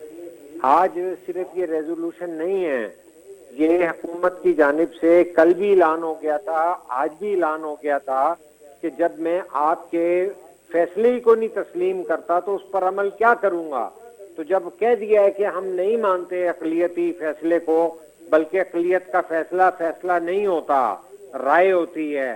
آج صرف یہ ریزولوشن نہیں ہے، یہ حکومت کی جانب سے کل بھی اعلان ہو گیا تھا، آج بھی اعلان ہو گیا تھا کہ جب میں آپ کے فیصلے ہی کو نہیں تسلیم کرتا تو اس پر عمل کیا کروں گا۔ تو جب کہہ دیا ہے کہ ہم نہیں مانتے اقلیتی فیصلے کو، بلکہ اقلیت کا فیصلہ نہیں ہوتا، رائے ہوتی ہے،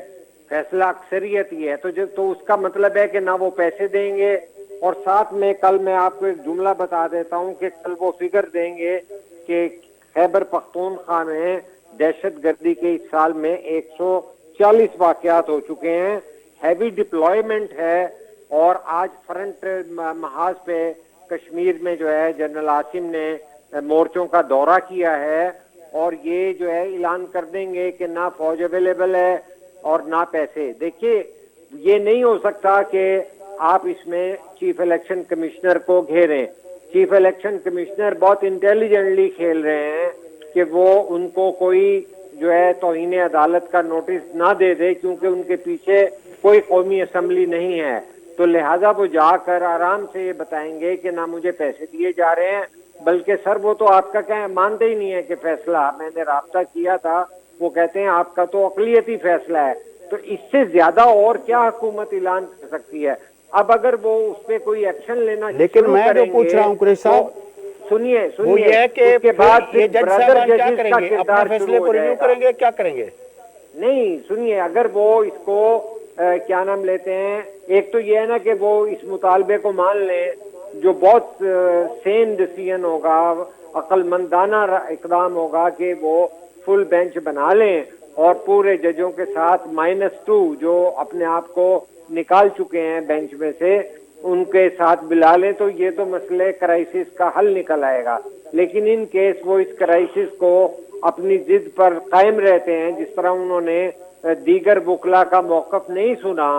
فیصلہ اکثریت ہی ہے، تو اس کا مطلب ہے کہ نہ وہ پیسے دیں گے، اور ساتھ میں کل میں آپ کو ایک جملہ بتا دیتا ہوں کہ کل وہ فگر دیں گے کہ خیبر پختونخوا میں دہشت گردی کے اس سال میں 140 واقعات ہو چکے ہیں، ہیوی ڈپلائمنٹ ہے، اور آج فرنٹ محاذ پہ کشمیر میں جو ہے جنرل عاصم نے مورچوں کا دورہ کیا ہے، اور یہ جو ہے اعلان کر دیں گے کہ نہ فوج اویلیبل ہے اور نہ پیسے۔ دیکھیے، یہ نہیں ہو سکتا کہ آپ اس میں چیف الیکشن کمشنر کو گھیریں۔ چیف الیکشن کمشنر بہت انٹیلیجنٹلی کھیل رہے ہیں کہ وہ ان کو کوئی جو ہے توہین عدالت کا نوٹس نہ دے دے، کیونکہ ان کے پیچھے کوئی قومی اسمبلی نہیں ہے، تو لہٰذا وہ جا کر آرام سے یہ بتائیں گے کہ نہ مجھے پیسے دیے جا رہے ہیں، بلکہ سر وہ تو آپ کا مانتے ہی نہیں ہے کہ فیصلہ، میں نے رابطہ کیا تھا، وہ کہتے ہیں آپ کا تو اقلیتی فیصلہ ہے۔ تو اس سے زیادہ اور کیا حکومت اعلان کر سکتی ہے؟ اب اگر وہ اس پہ کوئی ایکشن لینا لیکن میں جو پوچھ رہا ہوں قریشی صاحب، سنیے وہ یہ ہے کہ اس کے بعد یہ جج صاحبان کیا کریں گے؟ اپنے فیصلے کو ریویو کریں گے، کیا کریں گے؟ नहीं, सुनिए, अगर वो इसको क्या नाम लेते हैं, एक तो ये है ना कि वो इस मुतालबे को मान लें, जो बहुत सेन डिसीजन होगा, अक्लमंदाना इकदाम होगा कि वो फुल बेंच बना लें और पूरे जजों के साथ -2 जो अपने आप को निकाल चुके हैं बेंच में से, उनके साथ मिला लें, तो ये तो मसले क्राइसिस का हल निकल आएगा। लेकिन इन केस वो इस क्राइसिस को अपनी जिद पर कायम रहते हैं, जिस तरह उन्होंने दीगर वकला का मौक़िफ़ नहीं सुना,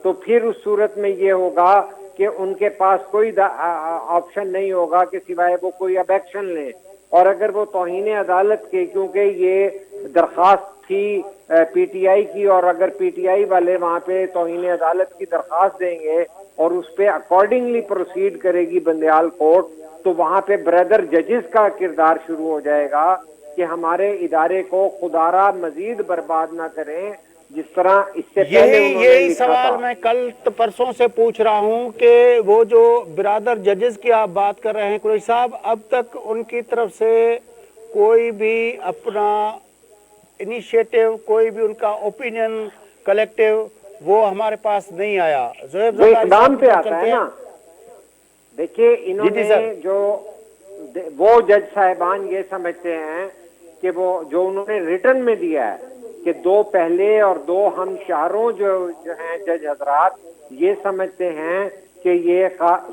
तो फिर उस सूरत में ये होगा कि उनके पास कोई ऑप्शन नहीं होगा कि सिवाय वो कोई अब एक्शन लें। और अगर वो तौहीन अदालत के, क्योंकि ये दरख्वास्त थी पीटीआई की, और अगर पीटीआई वाले वहाँ पे तौहीन अदालत की दरख्वास्त देंगे और उस पर अकॉर्डिंगली प्रोसीड करेगी बंदयाल कोर्ट, तो वहाँ पे ब्रदर जजेस का किरदार शुरू हो जाएगा कि हमारे इदारे को खुदारा मजीद बर्बाद ना करें, जिस तरह इससे पहले उन्होंने यही लिखा सवाल था। मैं कल परसों से पूछ रहा हूं कि वो जो बिरादर जजेस की आप बात कर रहे हैं कुरैशी साहब, अब तक उनकी तरफ से कोई भी अपना इनिशिएटिव, कोई भी उनका ओपिनियन कलेक्टिव वो हमारे पास नहीं आया। ज़ोहैब वो ज़रदारी इकदाम साहब पे की तरफ आता चलते है हैं। ना। देखिए, जी इन्होंने सर। जो वो जज साहिबान ये समझते हैं कि वो जो उन्होंने रिटर्न में दिया है कि 2 पहले और 2 हम चारों जो हैं जज हजरात, ये समझते हैं कि ये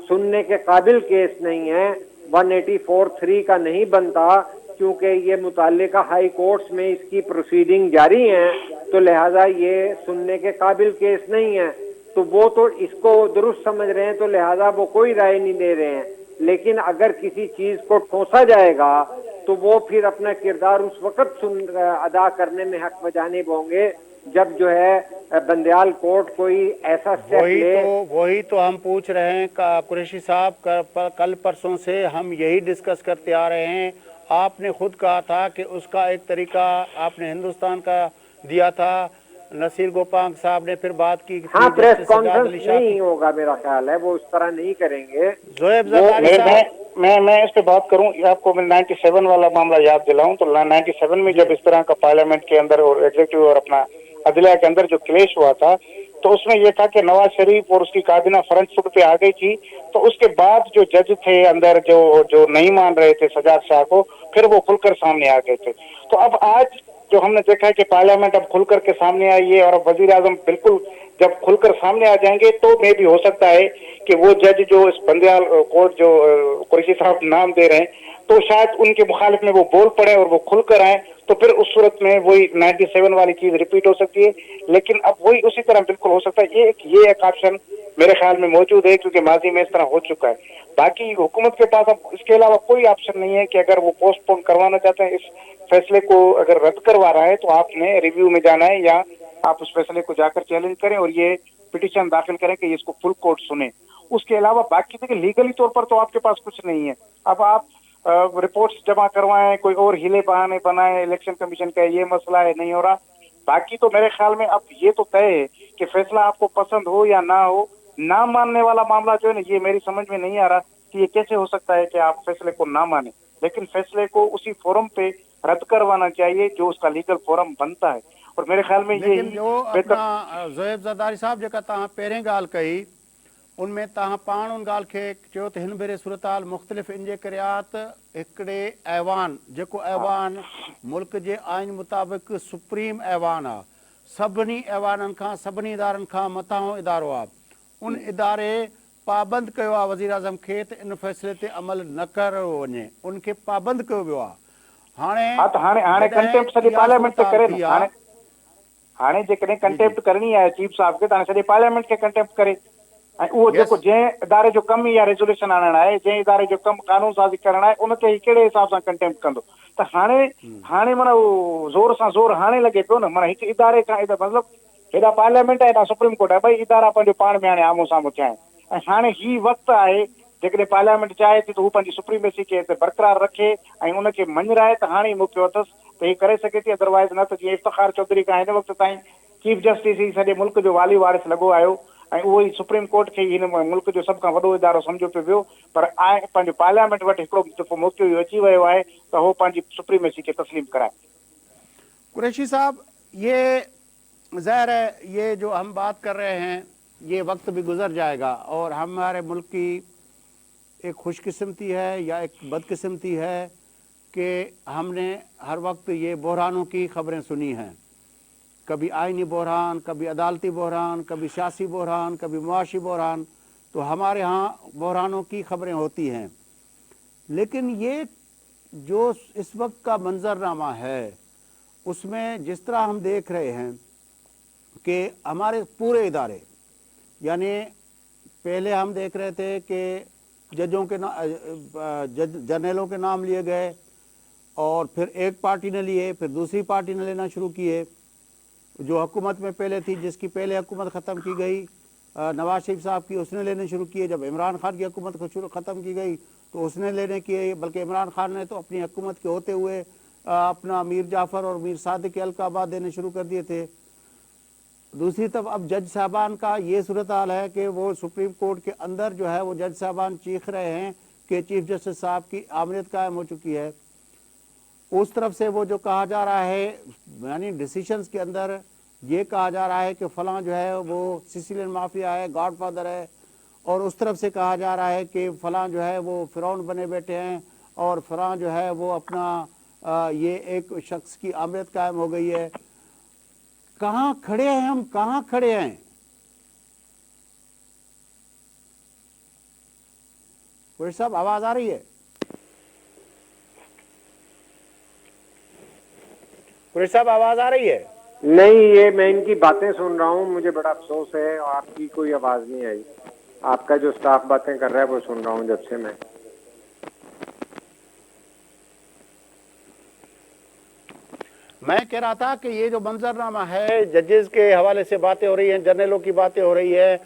सुनने के काबिल केस नहीं है, 184(3) का नहीं बनता, क्योंकि ये मुताल्लिका हाई कोर्ट्स में इसकी प्रोसीडिंग जारी है, तो लिहाजा ये सुनने के काबिल केस नहीं है। तो वो तो इसको दुरुस्त समझ रहे हैं, तो लिहाजा वो कोई राय नहीं दे रहे हैं। लेकिन अगर किसी चीज को ठोसा जाएगा तो वो फिर अपना किरदार उस वक्त अदा करने में हक बजानिब होंगे जब जो है बंदयाल कोर्ट कोई ऐसा स्टेप ले। वही तो हम पूछ रहे हैं कुरैशी साहब, कल परसों से हम यही डिस्कस करते आ रहे हैं। आपने खुद कहा था कि उसका एक तरीका आपने हिंदुस्तान का दिया था, नसीर गोपांग साहब ने फिर बात की। हाँ, प्रेस कॉन्फ्रेंस नहीं होगा, मेरा ख्याल है वो उस तरह नहीं करेंगे। ज़ोहैब ज़रदारी साहब, मैं इस पे बात करूं, आपको मैं 97 वाला मामला याद दिलाऊं तो 97 में जब इस तरह का पार्लियामेंट के अंदर और एग्जीक्यूटिव और अपना अदलिया के अंदर जो क्लेश हुआ था, तो उसमें यह था कि नवाज शरीफ और उसकी काबिना फ्रंट फुट पे आ गई थी। तो उसके बाद जो जज थे अंदर जो नहीं मान रहे थे सजाद शाह को, फिर वो खुलकर सामने आ गए थे। तो अब आज जो हमने देखा है कि पार्लियामेंट अब खुलकर के सामने आई है और अब वजीर आजम बिल्कुल जब खुलकर सामने आ जाएंगे तो मे भी हो सकता है कि वो जज जो इस बंदयाल कोर्ट जो कुरैशी साहब नाम दे रहे हैं, तो शायद उनके मुखालिफ में वो बोल पड़े और वो खुलकर आए, तो फिर उस सूरत में वही 97 वाली चीज रिपीट हो सकती है। लेकिन अब वही उसी तरह बिल्कुल हो सकता है। ये एक ऑप्शन मेरे ख्याल में मौजूद है, क्योंकि माजी में इस तरह हो चुका है। बाकी हुकूमत के पास अब इसके अलावा कोई ऑप्शन नहीं है कि अगर वो पोस्टपोन करवाना चाहते हैं, इस फैसले को अगर रद्द करवा रहा है, तो आपने रिव्यू में जाना है या आप उस फैसले को जाकर चैलेंज करें और ये पिटीशन दाखिल करें कि इसको फुल कोर्ट सुने। उसके अलावा बाकी देखिए लीगली तौर पर तो आपके पास कुछ नहीं है। अब आप रिपोर्ट्स जमा करवाएं, कोई और हिले बहाने बनाए, इलेक्शन कमीशन का ये मसला है, नहीं हो रहा। बाकी तो मेरे ख्याल में अब ये तो तय है कि फैसला आपको पसंद हो या ना हो, ना मानने वाला मामला जो है ना, ये मेरी समझ में नहीं आ रहा कि ये कैसे हो सकता है कि आप फैसले को ना माने, लेकिन फैसले को उसी फोरम पे रद्द करवाना चाहिए जो उसका लीगल फोरम बनता है। और मेरे ख्याल में ये ज़ोहैब ज़रदारी साहब जेका तव्हां पहिरें ॻाल्हि कई, उनमें तव्हां पाण उन ॻाल्हि खे चयो त हिन भेरे सूरताल मुख़्तलिफ़ इन जे करे आहे त हिकिड़े ऐवान, जेको ऐवान मुल्क जे आइन मुताबिक़ सुप्रीम ऐवान आहे, सभिनी ऐवाननि खां, सभिनी इदारनि खां मथां इदारो आहे, उन इदारे पाबंद कयो आहे वज़ीर आज़म खे त इन फ़ैसिले ते अमल न कयो वञे, उनखे पाबंद कयो वियो आहे। हाणे कंटेम्प्ट सॼे पार्लियामेंट ते करे न, हाणे जेकॾहिं कंटेम्प्ट करणी आहे चीफ साहब खे, त हाणे सॼे पार्लियामेंट खे कंटेम्प्ट करे, ऐं उहो जेको जंहिं इदारे जो कमु इहा रेज़ोल्यूशन आणणु आहे, जंहिं इदारे जो कमु कानून साज़ी करणु आहे, उन ते कहिड़े हिसाब सां कंटेम्प्ट कंदो। त हाणे माना उहो ज़ोर सां ज़ोर हाणे लॻे पियो न, माना हिकु इदारे खां मतिलबु हेॾा पार्लियामेंट आहे, हेॾा सुप्रीम कोर्ट आहे, ॿई इदारा पंहिंजो पाण में हाणे आम्हूं साम्हूं थिया आहिनि। ऐं हाणे ही वक़्तु आहे जेकॾहिं पार्लियामेंट चाहे थी त हू पंहिंजी सुप्रीमेसी खे बरक़रार रखे ऐं उनखे मञराए, त हाणे ई मौक़ो अथसि त हीअ करे सघे थी। अदरवाइज़ न त जीअं इफ्तिखार चौधरी खां हिन वक़्तु ताईं चीफ जस्टिस ही सॼे मुल्क जो वाली वारिस लॻो आयो, ऐं उहो ई सुप्रीम कोर्ट खे हिन मुल्क जो सभ खां वॾो इदारो सम्झो पियो वियो, पर पंहिंजो पार्लियामेंट वटि हिकिड़ो दफ़ो मौक़ो इहो अची वियो आहे त उहो पंहिंजी सुप्रीमेसी खे तस्लीम कराए। कुरैशी साहब, یہ ظاہر ہے یہ جو ہم بات کر رہے ہیں یہ وقت بھی گزر جائے گا اور ہمارے ملک کی ایک خوش قسمتی ہے یا ایک بد قسمتی ہے کہ ہم نے ہر وقت یہ بحرانوں کی خبریں سنی ہیں، کبھی آئینی بحران، کبھی عدالتی بحران، کبھی سیاسی بحران، کبھی معاشی بحران، تو ہمارے ہاں بحرانوں کی خبریں ہوتی ہیں، لیکن یہ جو اس وقت کا منظرنامہ ہے اس میں جس طرح ہم دیکھ رہے ہیں کہ ہمارے پورے ادارے، یعنی پہلے ہم دیکھ رہے تھے کہ ججوں کے جرنیلوں کے نام لیے گئے اور پھر ایک پارٹی نے لیے، پھر دوسری پارٹی نے لینا شروع کیے، جو حکومت میں پہلے تھی، جس کی پہلے حکومت ختم کی گئی نواز شریف صاحب کی، اس نے لینے شروع کیے۔ جب عمران خان کی حکومت ختم کی گئی تو اس نے لینے کیے، بلکہ عمران خان نے تو اپنی حکومت کے ہوتے ہوئے اپنا میر جعفر اور میر صادق کے القابات دینے شروع کر دیے تھے۔ دوسری طرف اب جج صاحبان کا یہ صورتحال ہے کہ وہ سپریم کورٹ کے اندر جو ہے وہ جج صاحبان چیخ رہے ہیں کہ چیف جسٹس صاحب کی آمریت قائم ہو چکی ہے۔ اس طرف سے وہ جو کہا جا رہا ہے، یعنی ڈیسیشنز کے اندر یہ کہا جا رہا ہے کہ فلاں جو ہے وہ سیسیلین مافیا ہے، گاڈ فادر ہے، اور اس طرف سے کہا جا رہا ہے کہ فلاں جو ہے وہ فرعون بنے بیٹھے ہیں اور فلاں جو ہے وہ اپنا یہ ایک شخص کی آمریت قائم ہو گئی ہے۔ کہاں کھڑے ہیں ہم، کہاں کھڑے ہیں؟ قریشی صاحب آواز آ رہی ہے؟ قریشی صاحب آواز آ رہی ہے؟ نہیں، یہ میں ان کی باتیں سن رہا ہوں، مجھے بڑا افسوس ہے، آپ کی کوئی آواز نہیں آئی۔ آپ کا جو سٹاف باتیں کر رہا ہے وہ سن رہا ہوں جب سے میں کہہ رہا تھا کہ یہ جو منظرنامہ ہے، ججز کے حوالے سے باتیں ہو رہی ہیں، جرنیلوں کی باتیں ہو رہی ہیں،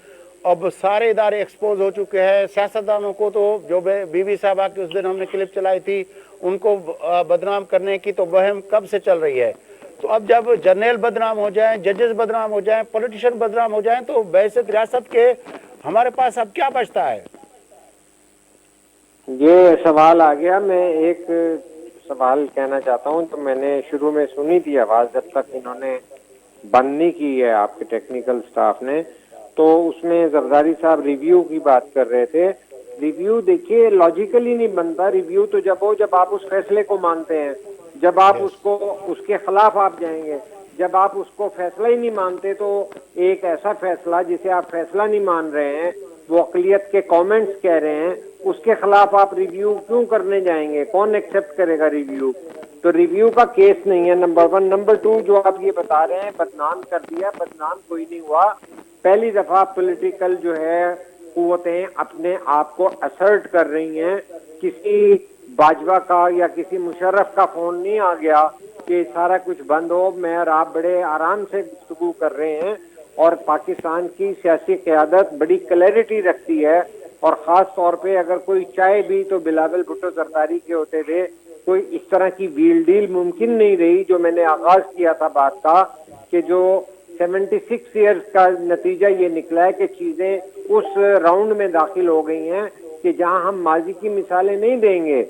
اب سارے ادارے ایکسپوز ہو چکے ہیں، سیاستدانوں کو تو جو بی بی صاحبہ کی اس دن ہم نے کلپ چلائی تھی ان کو بدنام کرنے کی تو مہم کب سے چل رہی ہے، تو اب جب جرنیل بدنام ہو جائیں، ججز بدنام ہو جائیں، پولیٹیشین بدنام ہو جائیں تو بحیثیت ریاست کے ہمارے پاس اب کیا بچتا ہے؟ یہ سوال آ گیا۔ میں ایک سوال کہنا چاہتا ہوں، تو میں نے شروع میں سنی تھی آواز جب تک انہوں نے بند نہیں کی ہے آپ کے ٹیکنیکل سٹاف نے، تو اس میں زرداری صاحب ریویو کی بات کر رہے تھے۔ ریویو دیکھیے لاجیکلی نہیں بنتا، ریویو تو جب ہو جب آپ اس فیصلے کو مانتے ہیں، جب آپ اس کے خلاف آپ جائیں گے، جب آپ اس کو فیصلہ ہی نہیں مانتے تو ایک ایسا فیصلہ جسے آپ فیصلہ نہیں مان رہے ہیں، وہ اقلیت کے کامنٹس کہہ رہے ہیں، اس کے خلاف آپ ریویو کیوں کرنے جائیں گے؟ کون ایکسپٹ کرے گا ریویو؟ تو ریویو کا کیس نہیں ہے، نمبر 1۔ نمبر 2، جو آپ یہ بتا رہے ہیں بدنام کر دیا، بدنام کوئی نہیں ہوا۔ پہلی دفعہ پولیٹیکل جو ہے قوتیں اپنے آپ کو اسرٹ کر رہی ہیں، کسی باجوہ کا یا کسی مشرف کا فون نہیں آ گیا کہ سارا کچھ بند ہو، میں اور آپ بڑے آرام سے گفتگو کر رہے ہیں، اور پاکستان کی سیاسی قیادت بڑی کلیئرٹی رکھتی ہے، اور خاص طور پہ اگر کوئی چاہے بھی تو بلاول بھٹو زرداری کے ہوتے تھے، کوئی اس طرح کی ویل ڈیل ممکن نہیں رہی۔ جو میں نے آغاز کیا تھا بات کا کہ جو 76 ایئرز کا نتیجہ یہ نکلا ہے کہ چیزیں اس راؤنڈ میں داخل ہو گئی ہیں کہ جہاں ہم ماضی کی مثالیں نہیں دیں گے۔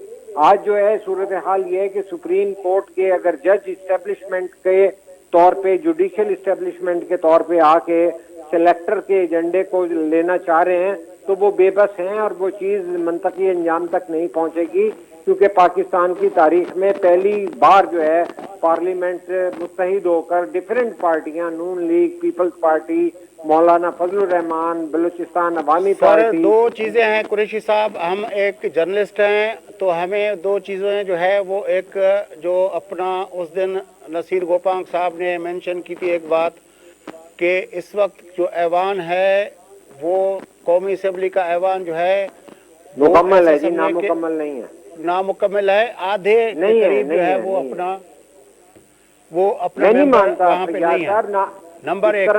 آج جو ہے صورتحال یہ ہے کہ سپریم کورٹ کے اگر جج اسٹیبلشمنٹ کے طور پہ، جوڈیشل اسٹیبلشمنٹ کے طور پہ آ کے سلیکٹر کے ایجنڈے کو لینا چاہ رہے ہیں تو وہ بے بس ہیں، اور وہ چیز منطقی انجام تک نہیں پہنچے گی، کیونکہ پاکستان کی تاریخ میں پہلی بار جو ہے پارلیمنٹ متحد ہو کر ڈیفرنٹ پارٹیاں، نون لیگ، پیپلز پارٹی، مولانا فضل الرحمان، بلوچستان عوامی سر پارٹی۔ دو چیزیں ہیں قریشی صاحب، ہم ایک جرنلسٹ ہیں تو ہمیں دو چیزیں جو ہے وہ ایک جو اپنا اس دن نصیر گوپانگ صاحب نے مینشن کی تھی ایک بات کہ اس وقت جو ایوان ہے وہ قومی اسمبلی کا ایوان جو ہے وہ مکمل ہے ایسے جی، سمجھے کہ نامکمل نہیں ہے، نامکمل ہے، آدھے کے نہیں ہے، قریب جو نہیں ہے ہے، وہ نہیں ہے۔ اپنا میں نہیں ممبر مانتا وہاں پہ فیاض نہیں ہے۔ صاحب، نمبر اس ایک۔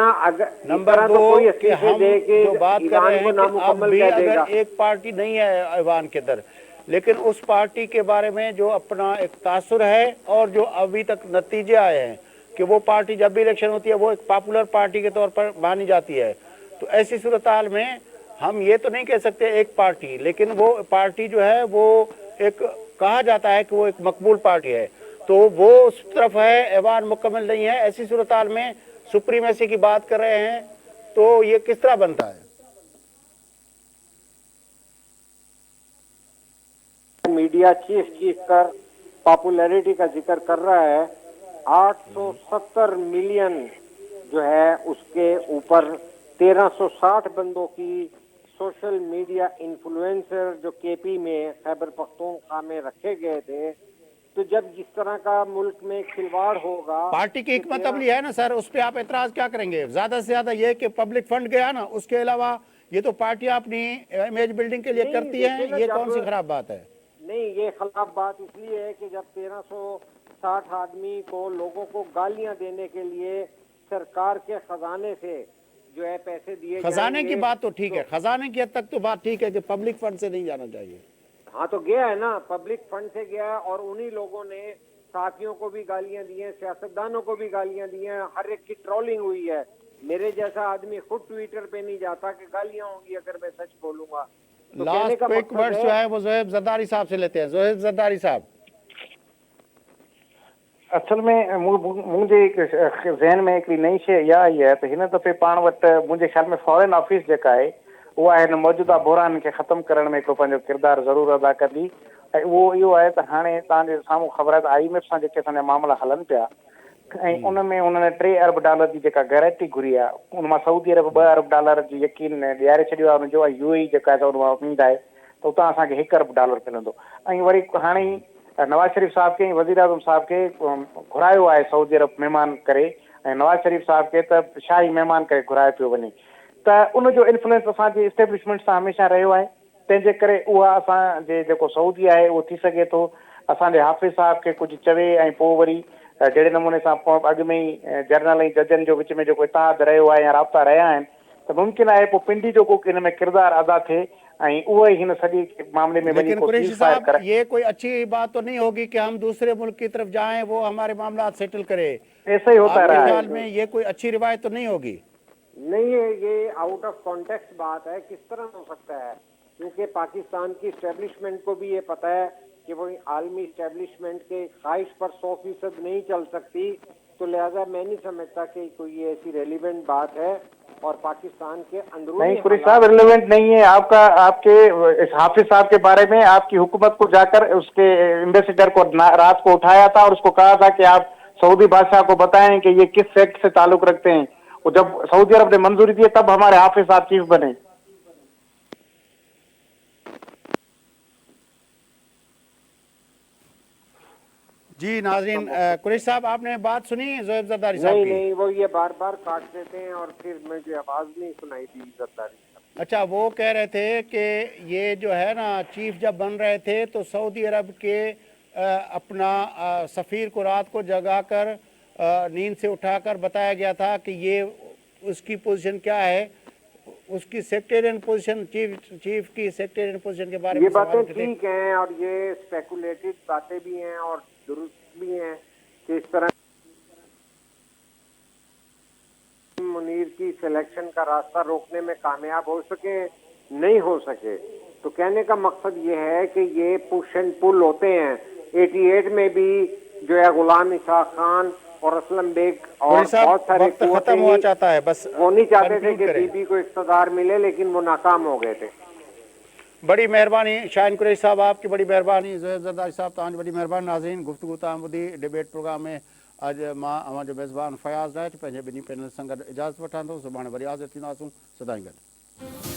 نمبر طرح تو دو کوئی کہ استعفے ہم دے کے جو بات کر رہے ایوان ہیں کو کہ اب نامکمل بھی کہہ دے اگر گا۔ ایک پارٹی نہیں ہے ایوان کے اندر، لیکن اس پارٹی کے بارے میں جو اپنا ایک تاثر ہے اور جو ابھی تک نتیجے آئے ہیں کہ وہ پارٹی جب بھی الیکشن ہوتی ہے وہ ایک پاپولر پارٹی کے طور پر مانی جاتی ہے، تو ایسی صورتحال میں ہم یہ تو نہیں کہہ سکتے ایک پارٹی، لیکن وہ پارٹی جو ہے وہ ایک کہا جاتا ہے کہ وہ ایک مقبول پارٹی ہے، तो वो उस तरफ है, ऐवान मुकम्मल नहीं है। ऐसी सूरत हाल में सुप्रीमेसी की बात कर रहे हैं, तो ये किस तरह बनता है? मीडिया चीख कर पॉपुलैरिटी का जिक्र कर रहा है। 870 मिलियन जो है उसके ऊपर 1360 बंदों की सोशल मीडिया इन्फ्लुएंसर जो केपी में खैबर पख्तूनख्वा में रखे गए थे। तो जब जिस तरह का मुल्क में खिलवाड़ होगा, पार्टी की हिकमत अमली है ना सर, उस पर आप एतराज क्या करेंगे? ज्यादा से ज्यादा ये कि पब्लिक फंड गया ना, उसके अलावा ये तो पार्टी अपनी इमेज बिल्डिंग के लिए नहीं, करती है, देखिए ना, ये जब- कौन सी खराब बात है? नहीं, ये खराब बात इसलिए है कि जब 1360 आदमी को लोगों को गालियां देने के लिए सरकार के खजाने से जो है पैसे दिए खजाने की जाएंगे, बात तो ठीक है, खजाने की हद तक तो बात ठीक है कि पब्लिक फंड से नहीं जाना चाहिए। हाँ तो गया है ना, पब्लिक फंड से गया है। और उन्हीं लोगों ने साथियों को भी गालियां दी हैं, सियासतदानों को भी गालियां दी हैं, हर एक की ट्रोलिंग हुई है। मेरे जैसा आदमी खुद ट्विटर पे नहीं जाता कि गालियां होंगी अगर मैं सच बोलूंगा। तो कहने लास्ट का क्विक मकसद वर्ड्स जो है वो ज़ोहेब ज़रदारी साहब से लेते हैं। ज़ोहेब ज़रदारी साहब, असल में मुझे एक ज़हन में एक नई शइ इहा आई है त हिन दफ़े पाण वटि मुंहिंजे ख़्याल में फॉरेन ऑफिस जेका आहे उहा हिन मौजूदा बहरान खे ख़तमु करण में हिकिड़ो पंहिंजो किरदारु ज़रूरु अदा कंदी। ऐं उहो इहो आहे त हाणे तव्हांजे साम्हूं ख़बर आहे त IMF सां जेके असांजा मामला हलनि पिया ऐं उन में उन्हनि $3 अरब जी जेका गारंटी घुरी आहे, उन मां सऊदी अरब $2 अरब जी यकीन ॾियारे छॾियो आहे हुनजो। ऐं UAE जेका आहे उन मां उमीद आहे त उतां असांखे $1 अरब मिलंदो। ऐं वरी हाणे ई नवाज़ शरीफ़ साहब खे वज़ीर आज़म साहब खे घुरायो आहे सऊदी अरब महिमान करे, ऐं नवाज़ शरीफ़ साहब खे त शाही महिमान करे घुराए पियो वञे। त उनजो इन्फ्लुएंस असांजे इस्टेब्लिशमेंट सां हमेशह रहियो आहे। तंहिंजे करे उहा असांजे जेको सऊदी आहे उहो थी सघे थो असांजे हाफ़िज़ साहब खे कुझु चवे ऐं पोइ वरी जहिड़े नमूने सां अॻु में ई जनरल ऐं जजनि जो विच में जेको इतिहाद रहियो आहे या राब्ता रहिया आहिनि, त मुमकिन आहे पोइ पिंडी जो को हिन में किरदारु अदा थिए ऐं उहो ई हिन सॼे मामले में वञी लेकिन को कुरैशी सीज़फायर साहब, करे। ये कोई अच्छी बात तो नहीं होगी कि हम दूसरे मुल्क की तरफ जाएं, वो हमारे मामला सेटल करे। ऐसा ही होता आपके रहा ख्याल है। में ये कोई अच्छी रिवायत तो नहीं होगी? नहीं है, ये आउट ऑफ कॉन्टेक्स्ट बात है। किस तरह हो सकता है? क्योंकि पाकिस्तान की इस्टेब्लिशमेंट को भी ये पता है कि वो आलमी इस्टेब्लिशमेंट के ख्वाहिश पर 100% नहीं चल सकती। तो लिहाजा मैं नहीं समझता कि कोई ऐसी रेलिवेंट बात है। और पाकिस्तान के अंदरूनी नहीं कुरैशी साहब, रिलेवेंट नहीं है। आपके इस हाफिज साहब के बारे में आपकी हुकूमत को जाकर उसके एम्बेसडर को रात को उठाया था और उसको कहा था कि आप सऊदी बादशाह को बताएं कि ये किस सेक्ट से ताल्लुक रखते हैं। और जब सऊदी अरब ने मंजूरी दी तब हमारे हाफिज साहब चीफ बने। जी नाज़रीन, कुरैशी साहब आपने बात सुनी ज़ोहेब ज़रदारी साहब नहीं की? नहीं, वो ये बार बार काट देते हैं और फिर मुझे आवाज नहीं सुनाई दी जरदारी। अच्छा, वो कह रहे थे कि ये जो है ना, चीफ जब बन रहे थे तो सऊदी अरब के अपना सफ़ीर को रात को जगाकर नींद से उठाकर बताया गया था कि ये उसकी पोजीशन क्या है, उसकी सेक्रेटरियन पोजीशन, चीफ की सेक्रेटरियन पोजीशन के बारे में ये बातें सवाल उठे थे। ठीक हैं और ये स्पेकुलेटेड बातें भी हैं और दुरुस्त भी हैं कि इस तरह मुनीर की सिलेक्शन का रास्ता रोकने में कामयाब हो सके, नहीं हो सके। तो कहने का मकसद ये है कि ये पुश एंड पुल होते हैं। 88 में भी जो है गुलाम इसाक खान और असलम बेग और बहुत सारे वक्त खत्म हुआ चाहता है, बस वो नहीं चाहते थे conclude कि करें। बीबी को इख्तिदार मिले, लेकिन वो नाकाम हो गए थे। बड़ी मेहरबानी शाहीन कुरैशी साहब, आपकी बड़ी मेहरबानी। ज़ोहेब ज़रदारी साहब तव्हांजी बड़ी मेहरबानी। नाज़रीन, गुफ्तगू तव्हां ॿुधी डिबेट प्रोग्राम में अॼु मां अवां जो मेज़बान फयाज़ डाइट पंहिंजे ॿिन्ही पैनल सां गॾु इजाज़त वठां थो। सुभाणे वरी हाज़िर थींदासूं। सदाईं गॾु।